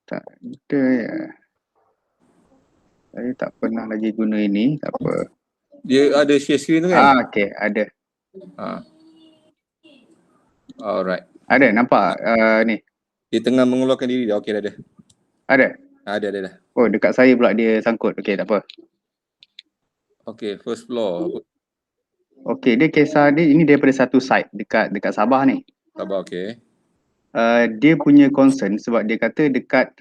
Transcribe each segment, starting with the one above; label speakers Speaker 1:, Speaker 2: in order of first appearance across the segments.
Speaker 1: Tak ada ya. Saya tak pernah lagi guna ini, tak apa.
Speaker 2: Dia ada share screen tu kan?
Speaker 1: Okey, ada.
Speaker 2: Alright.
Speaker 1: Ada, nampak ni.
Speaker 2: Dia tengah mengeluarkan diri dah. Okey, dah ada.
Speaker 1: Ada?
Speaker 2: Ada dah.
Speaker 1: Oh, dekat saya pula dia sangkut. Okey, tak apa.
Speaker 2: Okey, first floor.
Speaker 1: Okey, dia kisah dia ini daripada satu site dekat Sabah ni.
Speaker 2: Sabar, okey.
Speaker 1: Dia punya concern sebab dia kata dekat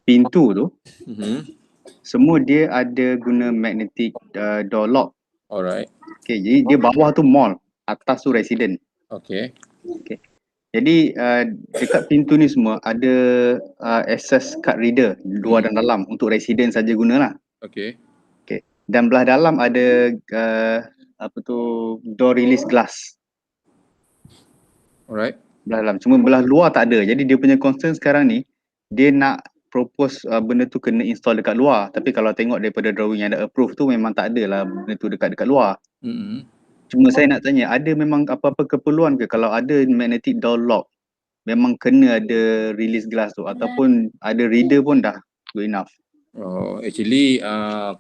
Speaker 1: pintu tu semua dia ada guna magnetic door lock.
Speaker 2: Alright.
Speaker 1: Okey, jadi dia bawah tu mall, atas tu resident.
Speaker 2: Okey.
Speaker 1: Okey. Jadi dekat pintu ni semua ada access card reader luar dan dalam untuk resident saja gunalah.
Speaker 2: Okey.
Speaker 1: Okey. Dan belah dalam ada door release glass.
Speaker 2: Alright.
Speaker 1: Belah dalam. Cuma belah luar tak ada. Jadi dia punya concern sekarang ni dia nak propose benda tu kena install dekat luar. Tapi kalau tengok daripada drawing yang ada approve tu memang tak ada lah benda tu dekat luar. Cuma saya nak tanya, ada memang apa-apa keperluan ke kalau ada magnetic door lock memang kena ada release glass tu ataupun ada reader pun dah good enough?
Speaker 2: Oh, actually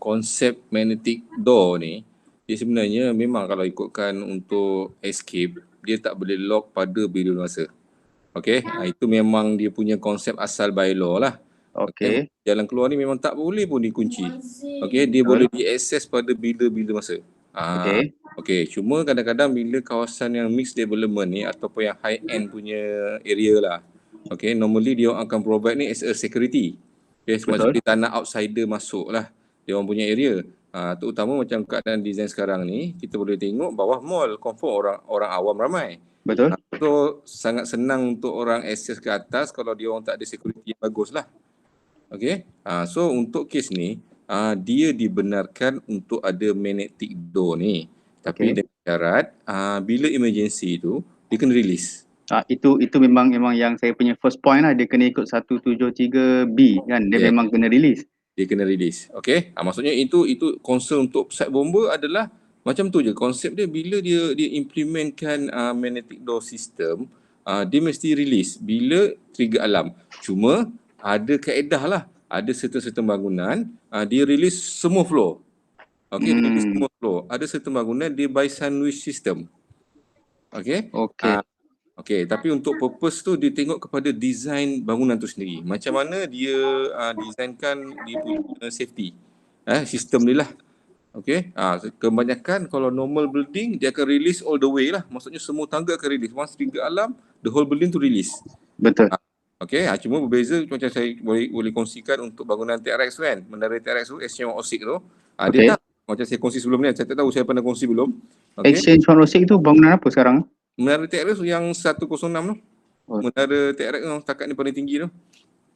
Speaker 2: konsep magnetic door ni dia sebenarnya memang kalau ikutkan untuk escape dia tak boleh lock pada bila masa. Okey, itu memang dia punya konsep asal by law lah.
Speaker 1: Okey.
Speaker 2: Jalan keluar ni memang tak boleh pun dikunci. Okey, dia boleh diakses pada bila-bila masa.
Speaker 1: Okey.
Speaker 2: Okey, cuma kadang-kadang bila kawasan yang mixed development ni ataupun yang high end punya area lah. Okey, normally dia akan provide ni as a security. Okay, macam dia tak nak outsider masuk lah dia orang punya area. Terutama macam keadaan design sekarang ni, kita boleh tengok bawah mall, confirm orang awam ramai.
Speaker 1: Betul.
Speaker 2: So sangat senang untuk orang access ke atas kalau dia orang tak ada security yang bagus lah. Okay, so untuk kes ni, dia dibenarkan untuk ada magnetic door ni. Tapi dengan syarat, bila emergency tu, dia kena release.
Speaker 1: Itu memang yang saya punya first point lah, dia kena ikut 173B kan, dia memang kena release.
Speaker 2: Dia kena release. Okay, maksudnya itu concern untuk site bomber adalah macam tu je konsep dia. Bila dia implementkan magnetic door system, dia mesti release bila trigger alarm. Cuma ada kaedah lah, ada certain bangunan dia release semua floor. Okay, dia release semua floor. Ada certain bangunan dia by sandwich system. Okay. Okey, tapi untuk purpose tu dia tengok kepada design bangunan tu sendiri. Macam mana dia designkan dia punya safety. Sistem dia lah. Okey. Kebanyakan kalau normal building dia akan release all the way lah. Maksudnya semua tangga akan release. Once trigger alarm, the whole building tu release.
Speaker 1: Betul.
Speaker 2: Okey, cuma berbeza macam saya boleh kongsikan untuk bangunan TRX tu kan. Menara TRX tu, SC106 tu. Dia tak macam saya kongsi sebelum ni. Saya tak tahu saya pernah kongsi belum.
Speaker 1: Exchange 106 tu bangunan apa sekarang?
Speaker 2: Menara TRX yang 106 tu. Menara TRX tu takat ni paling tinggi tu.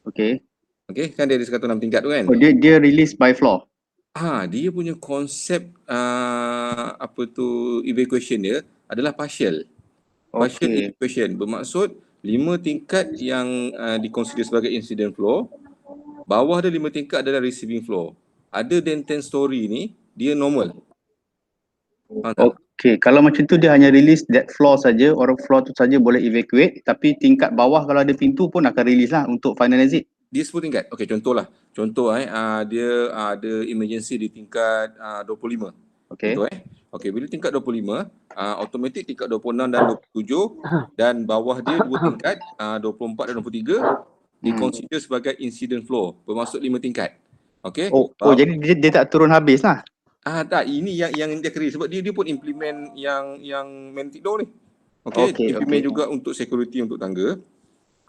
Speaker 2: Okey, kan dia ada 106 tingkat tu kan.
Speaker 1: Dia release by floor.
Speaker 2: Dia punya konsep evacuation dia adalah partial. Partial evacuation bermaksud 5 tingkat yang dikonsider sebagai incident floor. Bawah dia 5 tingkat adalah receiving floor. Other than 10 story ni dia normal.
Speaker 1: Okey, kalau macam tu dia hanya release that floor saja, orang floor tu saja boleh evacuate, tapi tingkat bawah kalau ada pintu pun akan release lah untuk final exit.
Speaker 2: Dia 10 tingkat. Okey, contoh dia ada emergency di tingkat 25. Okey, bila tingkat 25, automatik tingkat 26 dan 27 dan bawah dia 2 tingkat 24 dan 23 dikonsider sebagai incident floor, bermaksud 5 tingkat. Okey.
Speaker 1: Jadi dia tak turun habis lah.
Speaker 2: Tak, ini yang dia kira sebab dia pun implement yang magnetic door ni. Okey, implement juga untuk security untuk tangga.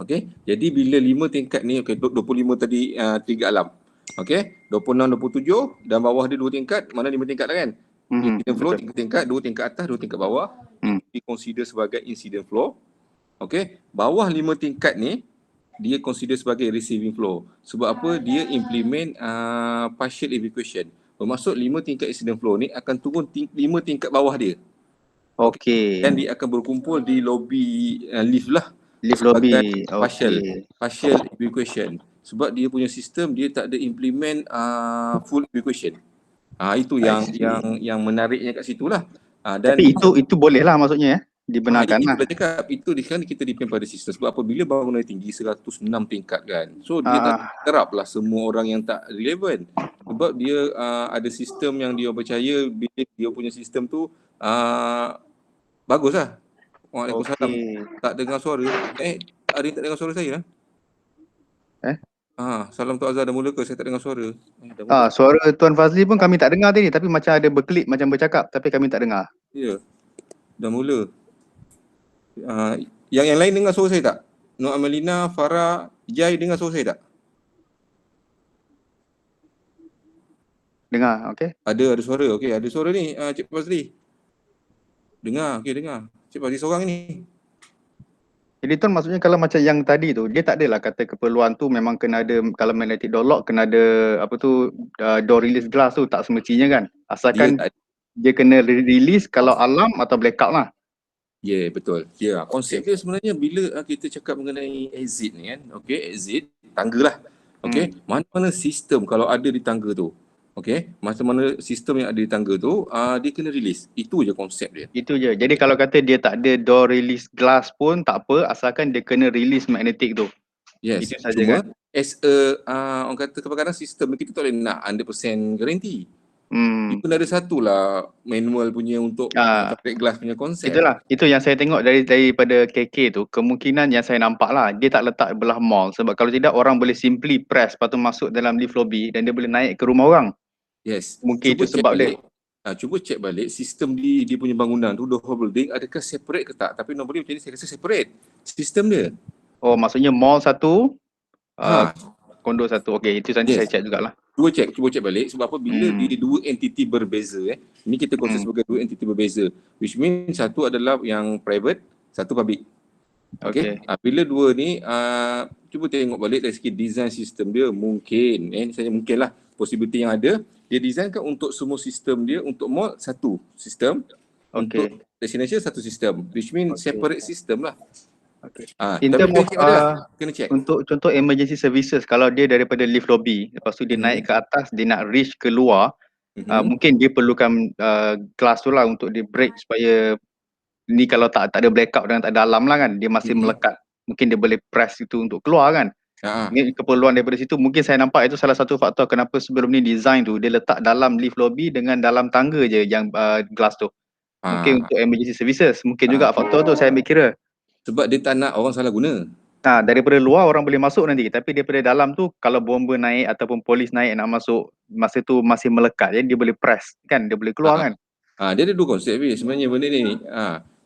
Speaker 2: Okey, jadi bila 5 tingkat ni, 25 tadi 3 alarm. Okey, 26, 27 dan bawah dia 2 tingkat, mana 5 tingkat lah kan? Incident floor 3 tingkat, 2 tingkat atas, 2 tingkat bawah. Dikonsider sebagai incident floor. Okey, bawah 5 tingkat ni dia consider sebagai receiving floor. Sebab apa? Dia implement partial evacuation. Bermaksud 5 tingkat incident floor ni akan turun 5 tingkat bawah dia.
Speaker 1: Okey.
Speaker 2: Dan dia akan berkumpul di lobby lift lah.
Speaker 1: Lift lobby.
Speaker 2: Partial evacuation. Sebab dia punya sistem dia tak ada implement full evacuation. Itu yang menariknya kat situ lah.
Speaker 1: Tapi itu boleh lah maksudnya ya? dibenarkan lah.
Speaker 2: Itulah cakap, itu kan kita depend pada sistem. Sebab apabila bangunan tinggi 106 tingkat kan, so dia tak terap lah semua orang yang tak relevan. Sebab dia ada sistem yang dia percaya bila dia punya sistem tu bagus lah. Waalaikumsalam. Tak dengar suara. Ada yang tak dengar suara saya lah? Salam tu Azhar dah mula ke? Saya tak dengar suara.
Speaker 1: Suara Tuan Fazli pun kami tak dengar tadi, tapi macam ada berkelip macam bercakap, tapi kami tak dengar.
Speaker 2: Ya, dah mula. Yang lain dengar suara saya tak? Nur Amelina, Farah, Jai dengar suara saya tak?
Speaker 1: Dengar, okey.
Speaker 2: Ada suara, okey. Ada suara ni, Cik Fazli. Dengar, okey dengar. Cik Fazli seorang ni.
Speaker 1: Jadi Tuan, maksudnya kalau macam yang tadi tu, dia tak adalah kata keperluan tu memang kena ada, kalau magnetic door lock kena ada apa tu, door release glass tu, tak semestinya kan? Asalkan dia kena release kalau alarm atau blackout lah.
Speaker 2: Ya, betul. Ya, konsep dia sebenarnya bila kita cakap mengenai exit ni kan, okey, exit tangga lah. Okey, mana-mana sistem kalau ada di tangga tu. Okey, mana-mana sistem yang ada di tangga tu, dia kena release. Itu je konsep dia.
Speaker 1: Itu je. Jadi kalau kata dia tak ada door release glass pun tak apa, asalkan dia kena release magnetic tu.
Speaker 2: Yes,
Speaker 1: itu saja
Speaker 2: cuma
Speaker 1: kan?
Speaker 2: as orang kata kadang-kadang sistem kita tak boleh nak 100% garanti. Dia pun ada satulah manual punya untuk fabric glass punya konsep.
Speaker 1: Itulah, itu yang saya tengok daripada KK tu, kemungkinan yang saya nampak lah, dia tak letak belah mall. Sebab kalau tidak, orang boleh simply press, lepas tu masuk dalam lift lobby dan dia boleh naik ke rumah orang.
Speaker 2: Yes.
Speaker 1: Mungkin
Speaker 2: Cuba
Speaker 1: itu sebab dia.
Speaker 2: Cuba cek balik sistem dia punya bangunan tu, the whole building, adakah separate ke tak? Tapi normally macam ni saya rasa separate sistem dia.
Speaker 1: Oh, maksudnya mall satu, kondo satu. Okey, itu nanti saya cek jugalah.
Speaker 2: Cuba cek balik sebab apa bila dia dua entiti berbeza Ini kita konsep sebagai dua entiti berbeza. Which means satu adalah yang private, satu public. Okey. Bila dua ni cuba tengok balik dari segi design sistem dia, mungkin misalnya mungkinlah possibility yang ada, dia designkan untuk semua sistem dia, untuk mall satu sistem, untuk destination satu sistem. Which means separate system lah.
Speaker 1: In term of
Speaker 2: kena check.
Speaker 1: Untuk contoh emergency services, kalau dia daripada lift lobby, lepas tu dia naik ke atas, dia nak reach ke luar, mungkin dia perlukan glass tu lah untuk dia break supaya ni kalau tak ada blackout dan tak ada alarm lah kan, dia masih melekat. Mungkin dia boleh press itu untuk keluar kan. Ini keperluan daripada situ. Mungkin saya nampak itu salah satu faktor kenapa sebelum ni design tu dia letak dalam lift lobby dengan dalam tangga je yang glass tu. Mungkin untuk emergency services. Mungkin juga faktor tu saya ambil kira.
Speaker 2: Sebab dia tak nak orang salah guna.
Speaker 1: Daripada luar orang boleh masuk nanti, tapi daripada dalam tu kalau bomba naik ataupun polis naik nak masuk, masa tu masih melekat, jadi dia boleh press kan, dia boleh keluar kan.
Speaker 2: Dia ada dua konsep sebenarnya benda ni.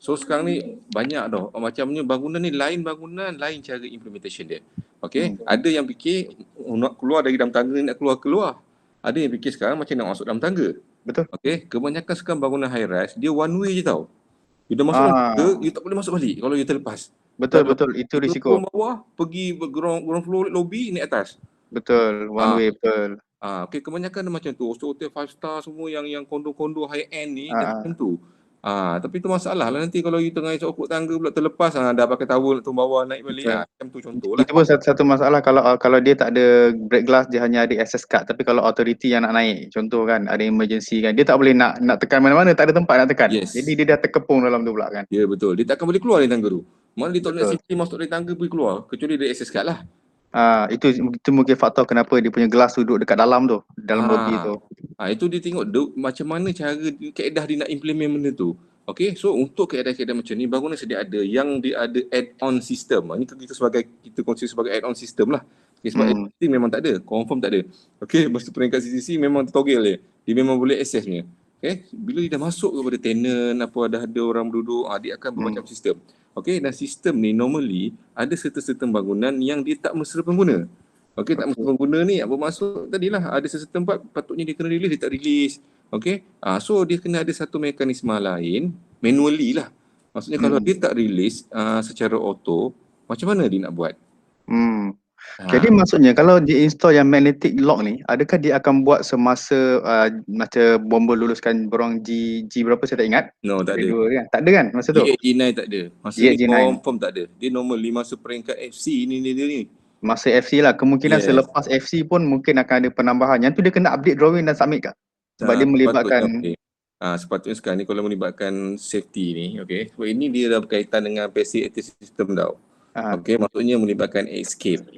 Speaker 2: So sekarang ni banyak dah macamnya bangunan ni, lain bangunan, lain cara implementation dia. Okey, ada yang fikir nak keluar dari dalam tangga, nak keluar. Ada yang fikir sekarang macam nak masuk dalam tangga.
Speaker 1: Betul.
Speaker 2: Okey, kebanyakan sekarang bangunan high rise dia one way je tau. You dah masuk tangga, you tak boleh masuk balik kalau you terlepas.
Speaker 1: Betul, itu risiko.
Speaker 2: Turun bawah, pergi ground floor lobby, naik atas.
Speaker 1: Betul, one way, betul.
Speaker 2: Okey, kebanyakan macam tu. Hotel 5 star semua yang kondo-kondo high end ni macam tu. Tapi tu masalah lah nanti kalau you tengah ikut tangga pula terlepas, dah pakai towel nak turun bawah naik balik. Macam tu contohlah.
Speaker 1: Itu pun satu masalah kalau dia tak ada break glass, dia hanya ada access card. Tapi kalau authority yang nak naik, contoh kan ada emergency kan, dia tak boleh nak tekan mana-mana, tak ada tempat nak tekan. Jadi dia dah terkepung dalam tu pula kan.
Speaker 2: Ya betul, dia takkan boleh keluar dari tangga tu. Mana dia tak nak simply masuk dari tangga pergi keluar, kecuali dia access card lah.
Speaker 1: Itu mungkin faktor kenapa dia punya glass duduk dekat dalam tu, dalam lobby tu.
Speaker 2: Itu dia tengok macam mana cara kaedah dia nak implement benda tu. Okey, so untuk kaedah-kaedah macam ni, bangunan sedia ada yang dia ada add-on system. Ini kita consider sebagai add-on system lah. Okay, sebab existing memang tak ada, confirm tak ada. Okey, masa peringkat CCC memang toggle dia memang boleh access punya. Okay, bila dia dah masuk kepada tenant, ada orang duduk, dia akan bermacam sistem. Okey, dan sistem ni normally ada certain bangunan yang dia tak mesra pengguna. Okey, tak mesra pengguna ni apa maksud tadilah, ada certain tempat patutnya dia kena release, dia tak release. Okey, so dia kena ada satu mekanisme lain, manually lah. Maksudnya kalau dia tak release secara auto, macam mana dia nak buat?
Speaker 1: Jadi maksudnya kalau dia install yang magnetic lock ni, adakah dia akan buat semasa macam bomba luluskan borang G berapa saya tak ingat?
Speaker 2: No, tak ada.
Speaker 1: Kan? Tak ada kan masa tu?
Speaker 2: G9 tak ada. Masa ni confirm tak ada. Dia normally masa peringkat FC ni dia ni.
Speaker 1: Masa FC lah, kemungkinan selepas FC pun mungkin akan ada penambahan. Yang tu dia kena update drawing dan submit kah? Sebab dia melibatkan
Speaker 2: Sepatutnya sekarang ni kalau melibatkan safety ni, okey. Sebab ini dia dah berkaitan dengan passive active system tau. Okey, maksudnya melibatkan escape.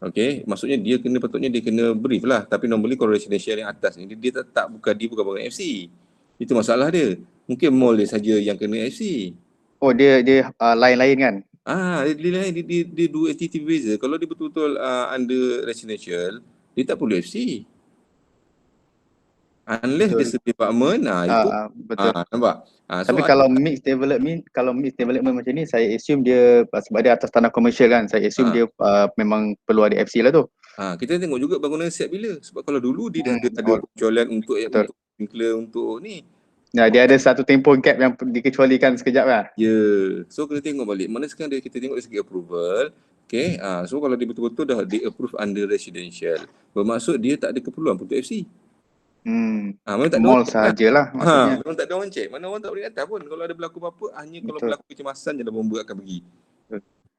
Speaker 2: Okey, maksudnya patutnya dia kena brief lah. Tapi normally kalau residential yang atas ni, dia bukan bangun FC. Itu masalah dia. Mungkin mall dia saja yang kena FC.
Speaker 1: Oh, dia lain-lain kan?
Speaker 2: Dia dua entity berbeza. Kalau dia betul-betul under residential, dia tak perlu FC. Unless dia sedia apartment, itu
Speaker 1: betul.
Speaker 2: nampak.
Speaker 1: Tapi kalau mixed development macam ni, saya assume dia sebab dia atas tanah komersial kan, saya assume dia memang perlu ada FC lah tu.
Speaker 2: Kita tengok juga bangunan siap bila. Sebab kalau dulu dia dah ada pengecualian untuk sprinkler, untuk ni.
Speaker 1: Dia ada satu tempoh gap yang dikecualikan sekejap lah.
Speaker 2: Ya. So kena tengok balik. Mana sekarang kita tengok dari segi approval. Okay. So kalau dia betul-betul dah di-approve under residential, bermaksud dia tak ada keperluan untuk FC.
Speaker 1: Mall sahajalah maksudnya.
Speaker 2: Memang tak ada orang check. Mana orang tak boleh datang pun. Kalau ada berlaku apa-apa, hanya kalau berlaku kecemasan je dah bomba akan pergi.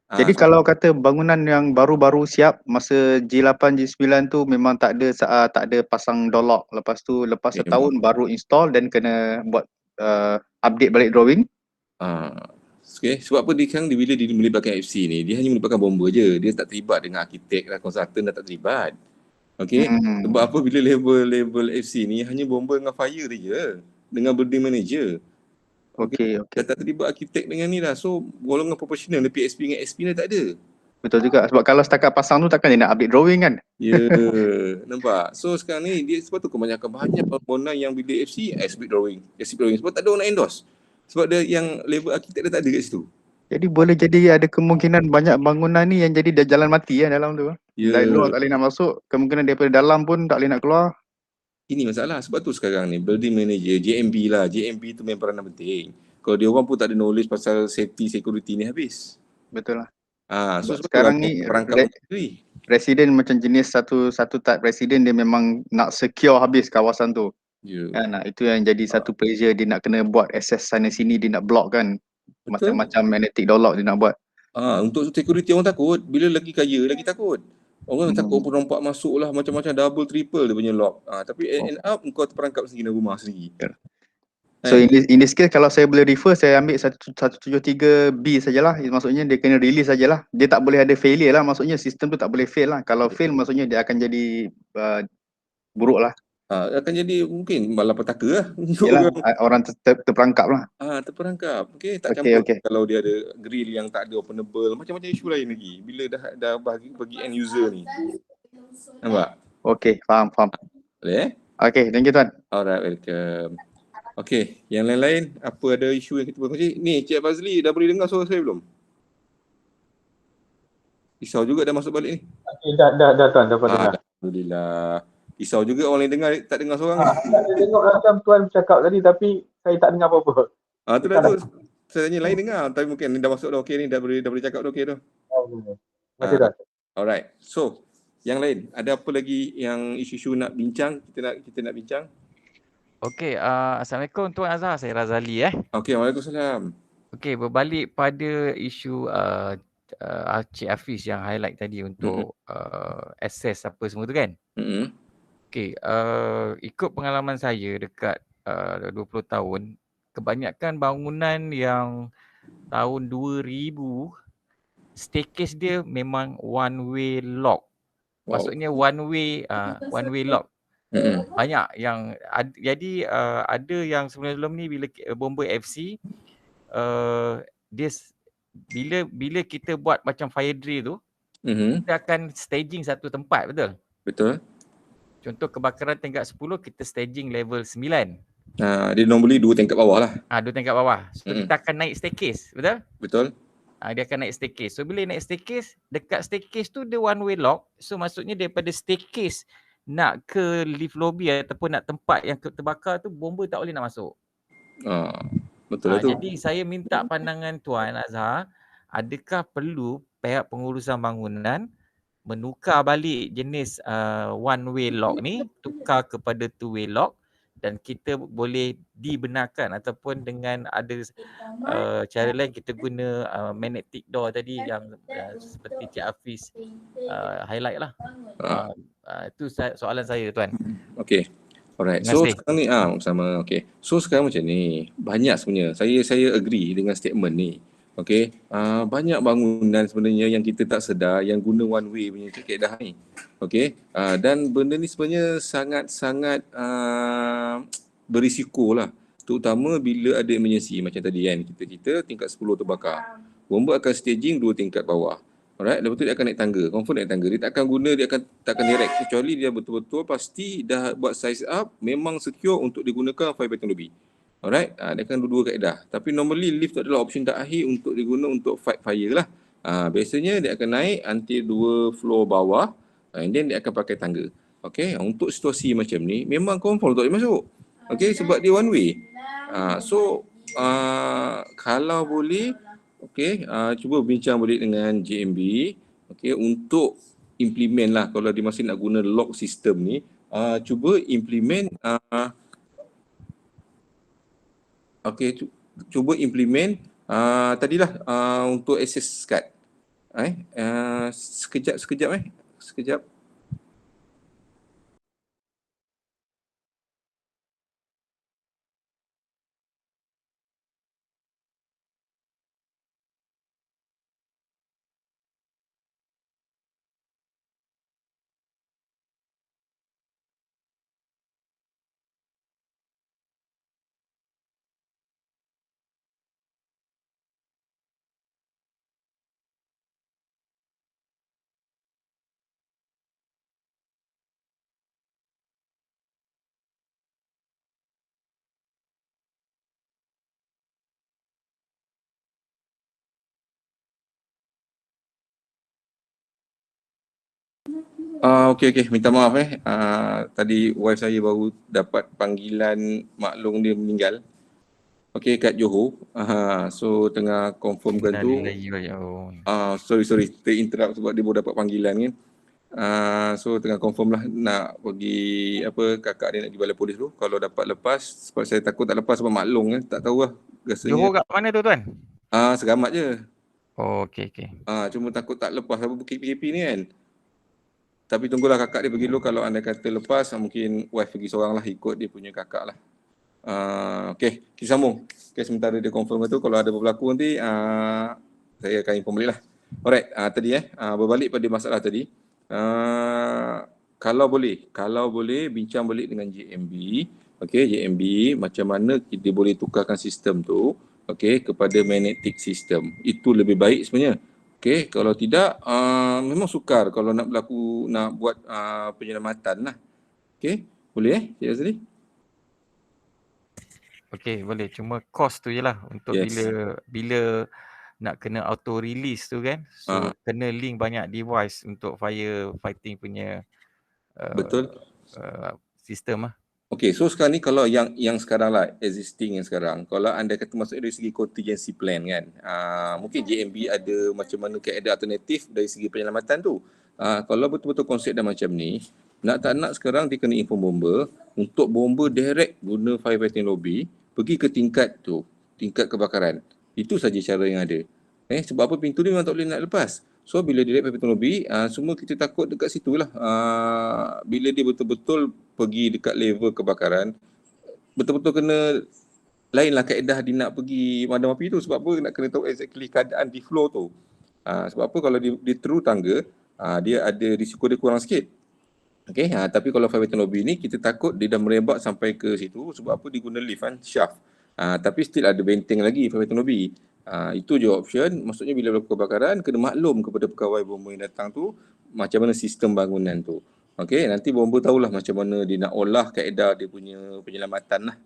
Speaker 1: Jadi kalau kata bangunan yang baru-baru siap masa G8, G9 tu memang tak ada pasang door lock. Lepas setahun baru install dan kena buat update balik drawing.
Speaker 2: Okay. Sebab apa bila dia melibatkan FC ni, dia hanya melibatkan bomba je. Dia tak terlibat dengan arkitek lah, konsultan dah tak terlibat. Okay. Sebab apa bila level FC ni hanya bomba dengan fire je, dengan building manager.
Speaker 1: Okay.
Speaker 2: Dah tak terlibat arkitek dengan ni dah. So golongan proportional dari PSP dengan SP ni tak ada.
Speaker 1: Betul juga. Sebab kalau setakat pasang tu takkan dia nak update drawing kan?
Speaker 2: Ya, nampak. So sekarang ni dia sebab tu kebanyakan bangunan yang bilik FC SP drawing. Sebab tak ada orang nak endorse. Sebab dia yang level arkitek dia tak ada kat situ.
Speaker 1: Jadi boleh jadi ada kemungkinan banyak bangunan ni yang jadi dah jalan mati dalam tu. Dari luar tak boleh nak masuk, kemungkinan daripada dalam pun tak boleh nak keluar.
Speaker 2: Ini masalah. Sebab tu sekarang ni building manager, JMB lah. JMB tu main peranan penting. Kalau dia orang pun tak ada knowledge pasal safety, security ni habis.
Speaker 1: Betul lah.
Speaker 2: So
Speaker 1: sekarang ni presiden macam jenis satu type presiden dia memang nak secure habis kawasan tu. Itu yang jadi satu pressure, dia nak kena buat access sana sini, dia nak block kan. Macam-macam magnetic door lock dia nak buat.
Speaker 2: Untuk security orang takut. Bila lagi kaya lagi takut. Orang takut perompak masuk lah macam-macam double triple dia punya lock. Tapi end up kau terperangkap sendiri dalam rumah sendiri.
Speaker 1: So in this case kalau saya boleh refer, saya ambil 173B sajalah. Maksudnya dia kena release sajalah. Dia tak boleh ada failure lah. Maksudnya sistem tu tak boleh fail lah. Kalau fail maksudnya dia akan jadi buruk lah.
Speaker 2: Akan jadi mungkin malapetaka lah.
Speaker 1: Yalah, orang terperangkap lah.
Speaker 2: Terperangkap. Okay, tak campur kalau dia ada grill yang tak ada openable. Macam-macam isu lain lagi. Bila dah bagi end user ni. Nampak?
Speaker 1: Okay, faham.
Speaker 2: Boleh
Speaker 1: Okay, thank you tuan.
Speaker 2: Alright, welcome. Okay, yang lain-lain, apa ada isu yang kita berkongsi? Ni, Cik Fazli, dah boleh dengar suara saya belum? Isau juga dah masuk balik ni.
Speaker 3: Dah tuan, dapat dengar.
Speaker 2: Alhamdulillah. Isau juga orang lain dengar, tak dengar seorang ni.
Speaker 3: Saya tengok macam tuan bercakap tadi tapi saya tak dengar apa-apa.
Speaker 2: Tu dah tu. Saya tanya lain dengar, tapi mungkin ni dah masuk dah okey ni, dah boleh cakap dah okey tu.
Speaker 3: Masih dah.
Speaker 2: Alright. So, yang lain, ada apa lagi yang isu-isu nak bincang, kita nak bincang?
Speaker 4: Okey, Assalamualaikum Tuan Azhar, saya Razali
Speaker 2: Okey, Waalaikumsalam.
Speaker 4: Okey, berbalik pada isu Cik Hafiz yang highlight tadi untuk access apa semua tu kan. Okey, ikut pengalaman saya dekat 20 tahun, kebanyakan bangunan yang tahun 2000 staircase dia memang one way lock. Maksudnya one way lock. Banyak yang jadi ada yang sebelum ni bila bomba FC dia bila kita buat macam fire drill tu kita akan staging satu tempat,
Speaker 2: Betul.
Speaker 4: Contoh kebakaran tingkat 10 kita staging level 9.
Speaker 2: Dia normally 2 tingkat bawah lah.
Speaker 4: 2 tingkat bawah. So kita akan naik staircase,
Speaker 2: Betul.
Speaker 4: Dia akan naik staircase. So bila naik staircase, dekat staircase tu dia one way lock. So maksudnya daripada staircase nak ke lift lobby ataupun nak tempat yang terbakar tu, bomba tak boleh nak masuk.
Speaker 2: Betul lah tu.
Speaker 4: Jadi saya minta pandangan Tuan Azhar, adakah perlu pihak pengurusan bangunan menukar balik jenis one way lock ni, tukar kepada two way lock, dan kita boleh dibenarkan ataupun dengan ada cara lain kita guna magnetic door tadi yang seperti Cik Hafiz highlight lah. Itu soalan saya Tuan.
Speaker 2: Okey. Alright.
Speaker 4: Terima
Speaker 2: So
Speaker 4: kasih.
Speaker 2: sekarang ni sama. Okay. So sekarang macam ni. Banyak sebenarnya. Saya agree dengan statement ni. Okay. Banyak bangunan sebenarnya yang kita tak sedar yang guna one way punya kaedah ni. Okay. Dan benda ni sebenarnya sangat-sangat berisiko lah. Terutama bila ada emergency macam tadi kan. Kita tingkat 10 terbakar. Bomba akan staging 2 tingkat bawah. Alright, lepas tu dia akan naik tangga. Confirm naik tangga. Dia takkan direct. Kecuali dia betul-betul pasti dah buat size up, memang secure untuk digunakan fire fighting lobby. Alright, dia akan dua kaedah. Tapi normally lift tu adalah option terakhir untuk diguna untuk fight fire lah. Biasanya dia akan naik until 2 floor bawah, and then dia akan pakai tangga. Okay, untuk situasi macam ni, memang confirm tak boleh masuk. Okay, sebab dia one way. Kalau boleh, okey, cuba bincang balik dengan JMB, okey, untuk implement lah kalau dia masih nak guna lock system ni, cuba implement cuba implement tadilah untuk access card. Sekejap. Okey, minta maaf tadi wife saya baru dapat panggilan maklum dia meninggal. Okey, kat Johor. So tengah confirmkan tu. Sorry terinterrupt sebab dia baru dapat panggilan kan. So tengah confirm lah nak pergi kakak dia nak pergi balai polis tu. Kalau dapat lepas, sebab saya takut tak lepas sebab maklum kan, tak tahu lah rasanya.
Speaker 4: Johor kat mana tu tuan?
Speaker 2: Seramat je.
Speaker 4: Okey.
Speaker 2: Cuma takut tak lepas apa PKP ni kan. Tapi tunggulah kakak dia pergi dulu. Kalau anda kata lepas, mungkin wife pergi seorang lah ikut dia punya kakak lah. Okey, kita sambung. Okay, sementara dia confirm tu, kalau ada berlaku nanti saya akan inform balik lah. Alright, tadi berbalik pada masalah tadi. Kalau boleh bincang balik dengan JMB. Okey, JMB macam mana kita boleh tukarkan sistem tu kepada magnetic system. Itu lebih baik sebenarnya. Okey, kalau tidak memang sukar kalau nak buat penyelamatan lah. Okey, boleh Cik Azli?
Speaker 4: Okey, boleh. Cuma cost tu je lah untuk bila nak kena auto release tu kan. So kena link banyak device untuk firefighting punya
Speaker 2: betul.
Speaker 4: Sistem lah.
Speaker 2: Okey, so sekarang ni kalau yang sekarang lah, existing yang sekarang, kalau anda kata masuk dari segi contingency plan kan, mungkin JMB ada macam mana keadaan alternatif dari segi penyelamatan tu. Kalau betul-betul konsep dah macam ni, nak tak nak sekarang dia kena inform bomba untuk bomba direct guna firefighting lobby, pergi ke tingkat tu, tingkat kebakaran. Itu saja cara yang ada. Sebab apa pintu ni memang tak boleh nak lepas. So bila direct firefighting lobby, semua kita takut dekat situ lah. Bila dia betul-betul pergi dekat level kebakaran, betul-betul kena lainlah kaedah dia nak pergi madam api tu. Sebab apa? Nak kena tahu exactly keadaan di floor tu. Sebab apa? Kalau di through tangga, dia ada risiko dia kurang sikit. Okay, tapi kalau firefighting lobby ni kita takut dia dah merebak sampai ke situ. Sebab apa? Dia guna lift kan, shaft. Tapi still ada benteng lagi firefighting lobby. Itu je option. Maksudnya bila berlaku kebakaran, kena maklum kepada pegawai bomba yang datang tu macam mana sistem bangunan tu. Okey, nanti bomba tahulah macam mana dia nak olah kaedah dia punya penyelamatan lah.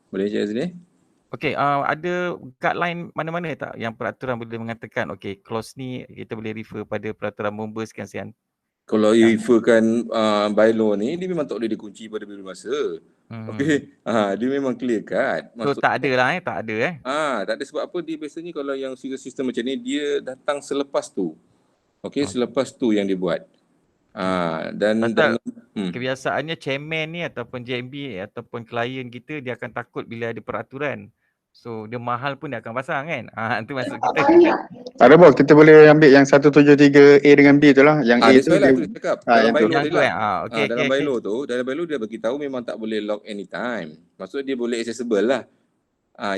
Speaker 2: Boleh Cik Azli?
Speaker 4: Okey, ada guideline mana-mana tak yang peraturan boleh mengatakan clause ni kita boleh refer pada peraturan bomba sekian-sekian?
Speaker 2: Kalau referkan bylaw ni, dia memang tak boleh dikunci pada bila masa. Okey, dia memang clear cut.
Speaker 4: So tak ada lah tak ada
Speaker 2: tak ada sebab apa dia biasanya kalau yang sistem macam ni dia datang selepas tu. Okey, selepas tu yang dia buat. Dan
Speaker 4: kebiasaannya chairman ni ataupun JMB ataupun klien kita dia akan takut bila ada peraturan. So dia mahal pun dia akan pasang kan. Itu maksud kita.
Speaker 1: Ada bos, kita boleh ambil yang 173A dengan B tu lah. Yang A
Speaker 2: That's
Speaker 1: tu
Speaker 2: why lah
Speaker 1: dia,
Speaker 2: tu dia cakap dalam
Speaker 1: yang tu.
Speaker 2: bylaw
Speaker 4: Yang
Speaker 2: dia
Speaker 4: tu
Speaker 2: lah.
Speaker 4: okey
Speaker 2: Dalam
Speaker 4: okey.
Speaker 2: bylaw tu, dalam bylaw dia bagi tahu memang tak boleh lock anytime. Maksudnya dia boleh accessible lah.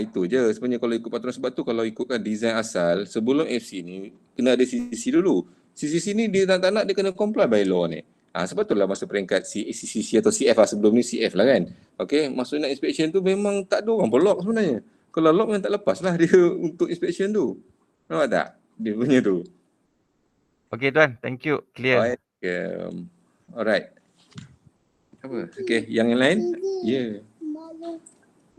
Speaker 2: Itu je sebenarnya kalau ikut peraturan. Sebab tu kalau ikutkan design asal, sebelum FC ni kena ada CCC dulu. CCC ni dia tak nak dia kena comply bylaw ni. Sebab tu lah masa peringkat CCC atau CF lah, sebelum ni CF lah kan. Okey, maksudnya nak inspection tu memang tak ada orang pun lock sebenarnya. Kalau lock memang tak lepas lah dia untuk inspection tu. Nampak tak? Dia punya tu.
Speaker 4: Okey tuan, thank you. Clear.
Speaker 2: Alright. Apa? Okey, yang lain? Ya.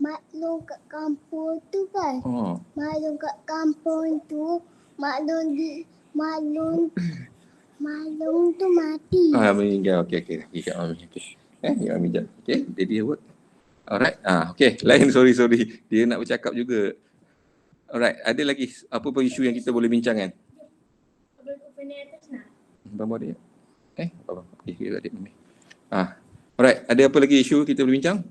Speaker 5: Maklum kat kampung tu kan. Maklum kat kampung tu, maklum tu mati.
Speaker 2: Meninggal. Okey. Kat Mami. Okey. Ya Mami jap. Okey, daddy work. Alright. Okey, lain sorry. Dia nak bercakap juga. Alright, ada lagi apa isu yang kita boleh bincangkan? Bapa dia. Bapa. Okey, adik Mami. Alright, ada apa lagi isu kita boleh bincang?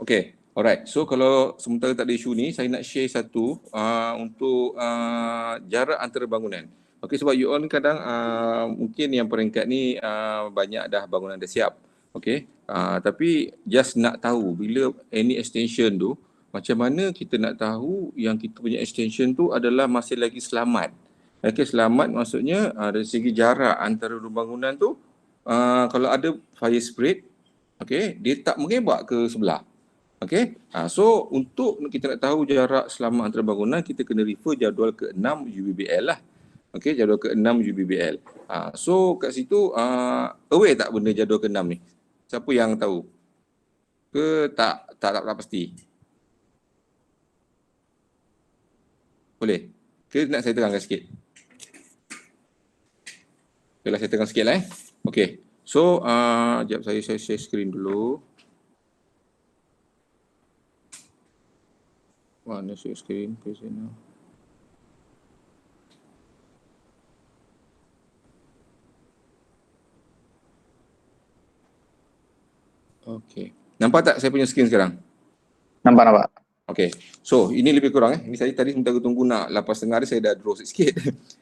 Speaker 2: Okay, alright. So kalau sementara tak ada isu ni, saya nak share satu untuk jarak antara bangunan. Okay, sebab you all ni kadang mungkin yang peringkat ni banyak dah bangunan dah siap. Okay, tapi just nak tahu bila any extension tu, macam mana kita nak tahu yang kita punya extension tu adalah masih lagi selamat. Okay, selamat maksudnya dari segi jarak antara dua bangunan tu, kalau ada fire spread, okay, dia tak mengebak ke sebelah. Okay, so untuk kita nak tahu jarak selamat antara bangunan, kita kena refer jadual ke-6 UBBL lah. Okay, jadual ke-6 UBBL. So kat situ, aware tak benda jadual ke-6 ni? Siapa yang tahu? Ke tak pasti? Boleh? Ke nak saya terangkan sikit? Okeylah, saya terangkan sikit lah. Okay, so sekejap saya share screen dulu. Mana share screen ke sana? Okey. Nampak tak saya punya screen sekarang?
Speaker 1: Nampak.
Speaker 2: Okey. So, ini lebih kurang Ini saya tadi sementara tunggu nak 8.30 saya dah draw sikit.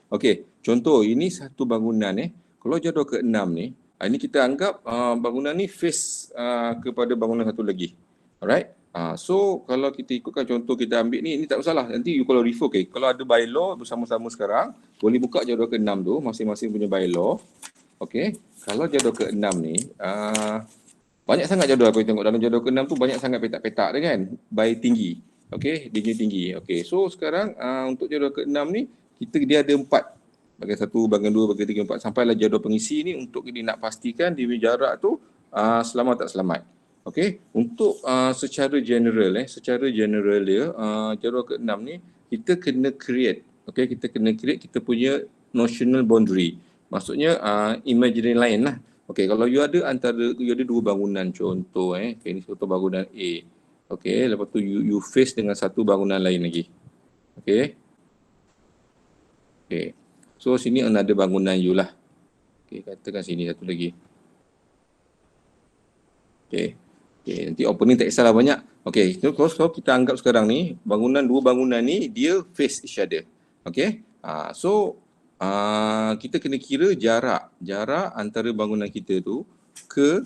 Speaker 2: Okey. Contoh, ini satu bangunan Kalau jadual ke-6 ni, ini kita anggap bangunan ni face kepada bangunan satu lagi. Alright? So kalau kita ikutkan contoh kita ambil ni tak masalah. Nanti you kalau refer kalau ada bylaw bersama-sama sekarang, boleh buka jadual ke-6 tu, masing-masing punya bylaw. Okey, kalau jadual ke-6 ni banyak sangat jadual aku tengok dalam jadual ke-6 tu banyak sangat petak-petak dia kan, by tinggi. Okey, dia tinggi. Okey, so sekarang untuk jadual ke-6 ni dia ada 4. Bahagian 1, bahagian 2, bahagian 3, 4 sampailah jadual pengisi ni untuk dia nak pastikan dia punya jarak tu selamat tak selamat. Okey, untuk secara general dia jadual ke-6 ni kita kena create. Okey, kita kena create kita punya notional boundary. Maksudnya imaginary line lah. Okey, kalau you ada dua bangunan contoh ini contoh bangunan A. Okey, lepas tu you face dengan satu bangunan lain lagi. Okey. Okey. So sini ada bangunan you lah. Okey, katakan sini satu lagi. Okey, nanti opening tak kisahlah banyak. Okey, so kita anggap sekarang ni dua bangunan ni dia face each other. Okey. So kita kena kira jarak antara bangunan kita tu ke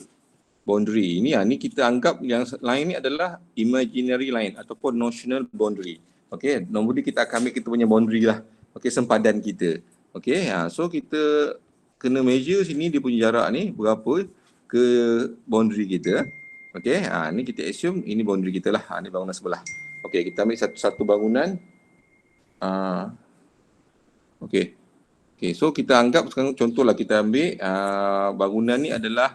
Speaker 2: boundary. Ini kita anggap yang line ni adalah imaginary line ataupun notional boundary. Okey, nombor ni kita akan ambil kita punya boundary lah. Okey, sempadan kita. Okey, so kita kena measure sini dia punya jarak ni berapa ke boundary kita. Okey, ni kita assume ini boundary kita lah. Ni bangunan sebelah. Okey, kita ambil satu bangunan. Okey, so kita anggap sekarang contohlah kita ambil bangunan ni adalah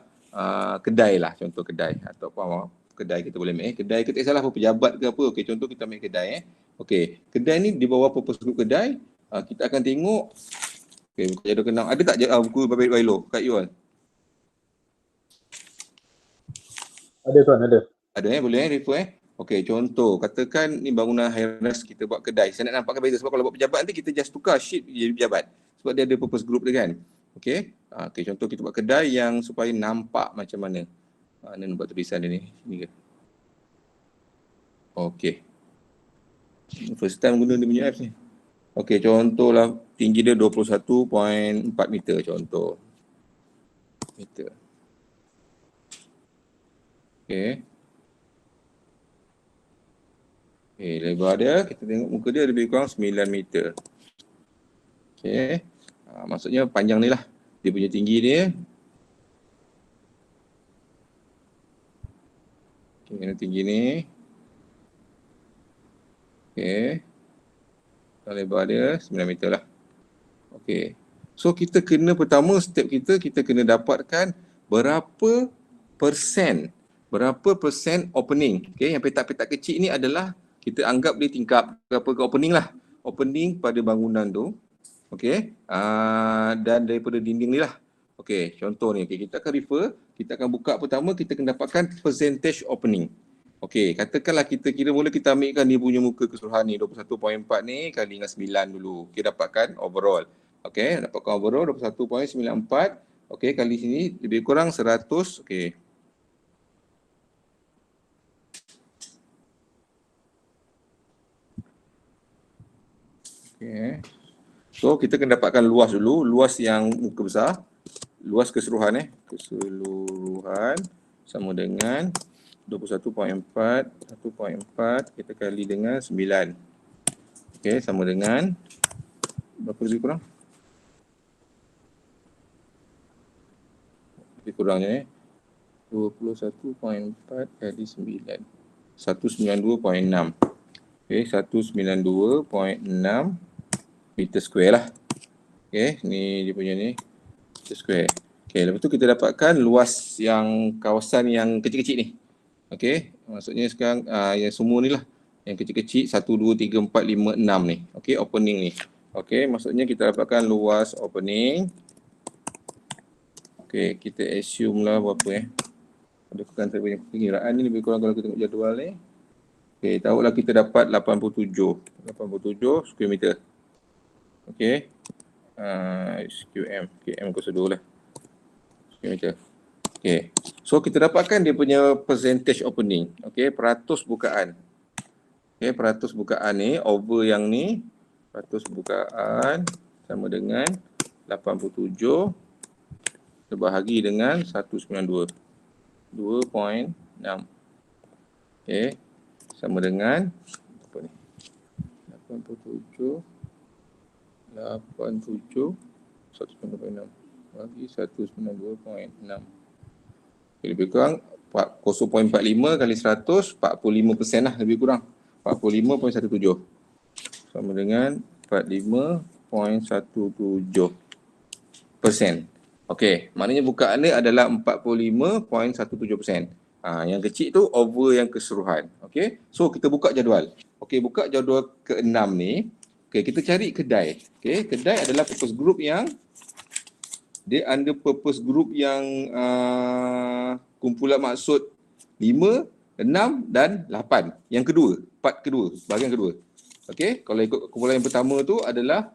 Speaker 2: kedai lah. Contoh kedai atau apa kedai kita boleh ambil. Kedai kita tak kisahlah apa pejabat ke apa. Okey, contoh kita ambil kedai Okey, kedai ni di bawah purpose group kedai. Kita akan tengok. Okey, buku jadual ke-6. Ada tak buku bylaw kat you all?
Speaker 3: Ada tuan, ada.
Speaker 2: Ada boleh refer Okey, contoh katakan ni bangunan high-rise kita buat kedai. Saya nak nampakkan beza sebab kalau buat pejabat nanti kita just tukar sheet jadi pejabat. Sebab dia ada purpose group dia kan. Okey. Contoh kita buat kedai yang supaya nampak macam mana. Mana nampak tulisan dia ni? Sini ke? Okey. First time guna dia punya apps ni. Okey, contohlah tinggi dia 21.4 meter contoh. Meter. Okey. Okey, lebar dia, kita tengok muka dia lebih kurang 9 meter. Okey. Maksudnya panjang ni lah. Dia punya tinggi dia. Okey, tinggi ni. Okey. Lebar dia 9 meter lah. Okey. So kita kena pertama step kita kena dapatkan berapa persen opening. Okey, yang petak-petak kecil ni adalah kita anggap dia tingkap ke opening lah. Opening pada bangunan tu. Okey. Dan daripada dinding ni lah. Okey, contoh ni. Okey, kita akan refer, kita akan buka pertama, kita akan dapatkan percentage opening. Okey, katakanlah kita kira mula kita ambilkan dia punya muka keseluruhan ni 21.4 ni kali dengan 9 dulu. Okey, dapatkan overall. Okey, dapatkan overall 21.94. Okey, kali sini lebih kurang 100. Okey. Okey. So kita akan dapatkan luas dulu, luas yang muka besar. Luas keseluruhan keseluruhan sama dengan 21.4 1.4 kita kali dengan 9. Okey, sama dengan berapa lebih kurang? Lebih kurangnya 21.4 kali 9. 192.6. Okey, 192.6 meter square lah. Okey, ni dia punya ni meter square. Okey, lepas tu kita dapatkan luas yang kawasan yang kecil-kecil ni. Okey, maksudnya sekarang yang semua ni lah. Yang kecil-kecil 1, 2, 3, 4, 5, 6 ni. Okey, opening ni. Okey, maksudnya kita dapatkan luas opening. Okey, kita assume lah berapa Adakah saya punya pengiraan ni lebih kurang kalau kita tengok jadual ni. Okey, tahulah kita dapat 87 square meter. Okey. SQM, KM kuasa 2 lah. Square meter. Okey. So kita dapatkan dia punya percentage opening. Okey, peratus bukaan. Okey, peratus bukaan ni over yang ni, peratus bukaan sama dengan 87 terbahagi dengan 192. 2.6. Okey. Sama dengan apa ni? 87 192.6 bagi 192.6. Lebih kurang 0.45 kali 100, 45% lah lebih kurang. 45.17. Sama dengan 45.17%. Okey, maknanya bukaan dia adalah 45.17%. Yang kecil tu over yang keseluruhan. Okey, so kita buka jadual. Okey, buka jadual ke-6 ni. Okey, kita cari kedai. Okey, kedai adalah purpose group yang dia under purpose group yang kumpulan maksud 5, 6 dan 8. Yang kedua, part kedua, bahagian kedua. Okey, kalau ikut kumpulan yang pertama tu adalah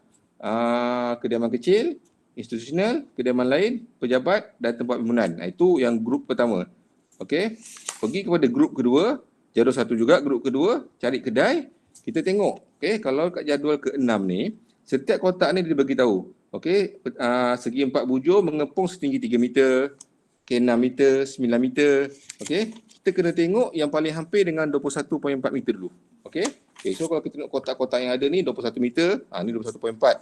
Speaker 2: kediaman kecil, institusional, kediaman lain, pejabat dan tempat bangunan. Itu yang grup pertama. Okey, pergi kepada grup kedua, jadual satu juga, grup kedua, cari kedai. Kita tengok, okey, kalau kat jadual ke-6 ni, setiap kotak ni dia bagi tahu. Okey, segi 4 bujur mengepung setinggi 3 meter, okey, 6 meter, 9 meter. Okey, kita kena tengok yang paling hampir dengan 21.4 meter dulu. Okey, so kalau kita tengok kotak-kotak yang ada ni 21 meter, ni 21.4.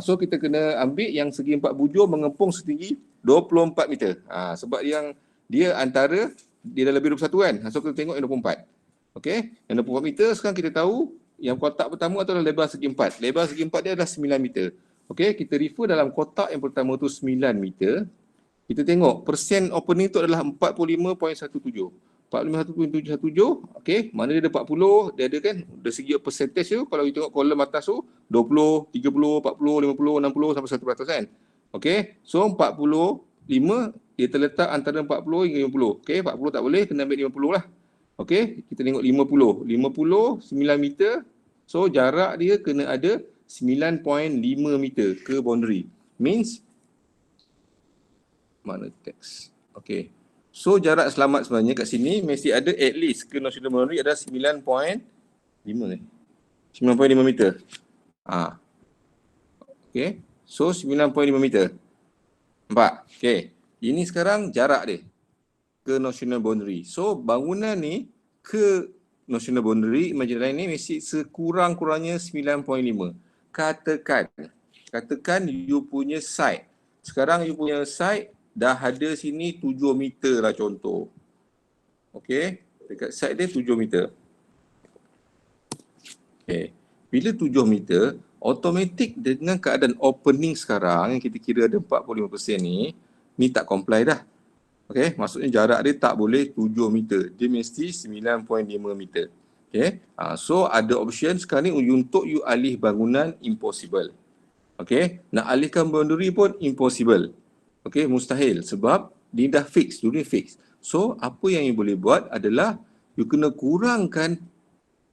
Speaker 2: So kita kena ambil yang segi 4 bujur mengepung setinggi 24 meter. Sebab yang dia antara, dia dah lebih 21 kan. So kita tengok yang 24. Okey, yang 24 meter sekarang kita tahu yang kotak pertama adalah lebar segi 4. Lebar segi 4 dia adalah 9 meter. Okey, kita refer dalam kotak yang pertama tu 9 meter. Kita tengok persen opening tu adalah 45.17. 45.17. Okey, mana dia ada 40, dia ada kan dari segi percentage tu kalau kita tengok kolom atas tu 20, 30, 40, 50, 60 sampai 100% kan. Okey, so 45 dia terletak antara 40 hingga 50. Okey, 40 tak boleh, kena ambil 50 lah. Okey, kita tengok 50. 50 9 meter. So jarak dia kena ada 9.5 meter ke boundary. Means mana teks. Okey. So jarak selamat sebenarnya kat sini mesti ada at least ke national boundary ada 9.5 meter. Okay. So 9.5 meter. Nampak? Okay. Ini sekarang jarak dia ke national boundary. So bangunan ni ke national boundary Imaginary ni mesti sekurang-kurangnya 9.5. Katakan you punya site. Sekarang you punya site dah ada sini 7 meter lah contoh. Okay. Dekat site dia 7 meter. Okay. Bila 7 meter, automatik dengan keadaan opening sekarang yang kita kira ada 45% ni tak comply dah. Okay, maksudnya jarak dia tak boleh 7 meter. Dia mesti 9.5 meter. Okay, so ada option sekarang ni untuk you alih bangunan impossible. Okay, nak alihkan boundary pun impossible. Okay, mustahil sebab dia dah fix, dunia fix. So, apa yang you boleh buat adalah you kena kurangkan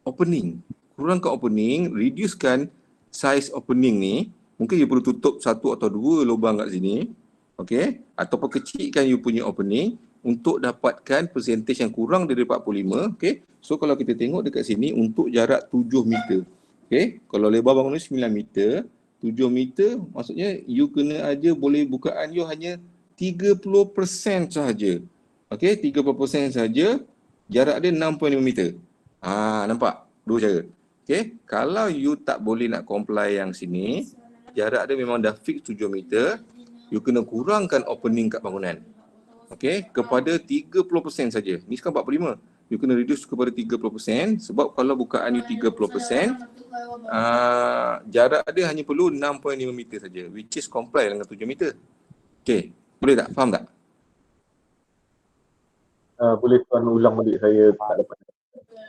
Speaker 2: opening. Kurangkan opening, reducekan size opening ni. Mungkin you perlu tutup 1 atau 2 lubang kat sini. Okay, ataupun kecilkan you punya opening untuk dapatkan percentage yang kurang dari 45. Okay, so kalau kita tengok dekat sini untuk jarak 7 meter. Okay, kalau lebar bangunan 9 meter, 7 meter maksudnya you kena aja boleh bukaan you hanya 30% sahaja. Okay, 30% sahaja, jarak dia 6.5 meter. Nampak? Dua cara. Okay, kalau you tak boleh nak comply yang sini, jarak dia memang dah fix 7 meter, you kena kurangkan opening kat bangunan. Okay, kepada 30% saja. Ni sekarang 45. You kena reduce kepada 30% sebab kalau bukaan you 30%, jarak dia hanya perlu 6.5 meter saja, which is comply dengan 7 meter. Okay, boleh tak? Faham tak?
Speaker 3: Boleh tuan ulang balik, saya tak dapat.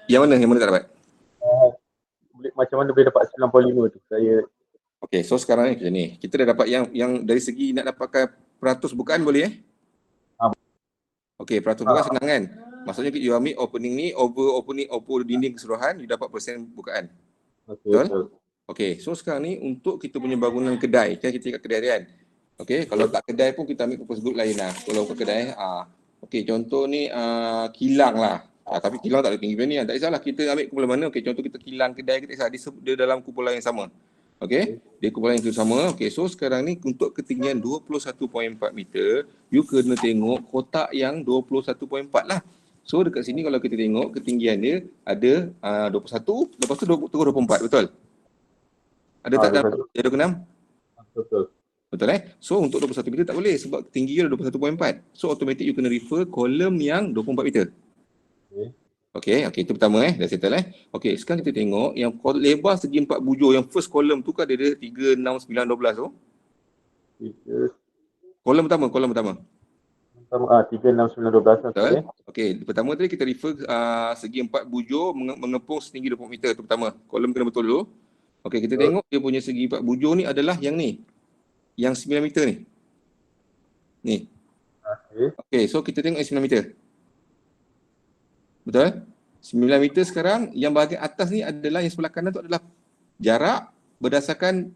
Speaker 2: Yang mana tak dapat?
Speaker 3: Macam mana boleh dapat 95 tu? Saya
Speaker 2: Okay, so sekarang ni macam ni. Kita dah dapat yang dari segi nak dapatkan peratus bukaan boleh Okay, peratus bukaan senang kan? Maksudnya you ambil opening ni, over dinding keseluruhan, you dapat persen bukaan. Betul? Okay, so sekarang ni untuk kita punya bangunan kedai, kan kita kat kedai kan? Okay, kalau tak kedai pun kita ambil purpose group lain lah. Kalau ke kedai, okay, contoh ni kilang lah. Tapi kilang tak ada tinggi ni, tak kisahlah kita ambil kumpulan mana. Okay, contoh kita kilang kedai, kita kisah dia dalam kumpulan yang sama. Okay, dia kumpulan yang sama. Okay, so sekarang ni untuk ketinggian 21.4 meter, you kena tengok kotak yang 21.4 lah. So dekat sini kalau kita tengok ketinggian dia ada 21, lepas tu terus 24, betul? Ada tak dalam 26? Betul So untuk 21 meter tak boleh sebab tinggi dia 21.4. So automatic you kena refer kolom yang 24 meter. Okay, itu pertama dah settle Okay, sekarang kita tengok yang lebar segi 4 bujur, yang first kolom tu kan dia 3, 6, 9, 12 tu. Kolom pertama. 3,
Speaker 3: 6, 9, 12.
Speaker 2: Okay, pertama tadi kita refer segi 4 bujur mengepung setinggi 20 meter tu pertama. Kolom kena betul dulu. Okay, kita tengok dia punya segi 4 bujur ni adalah yang ni. Yang 9 meter ni. Ni. Okay, so kita tengok yang 9 meter. Betul? 9 meter sekarang, yang bahagian atas ni adalah yang sebelah kanan tu adalah jarak berdasarkan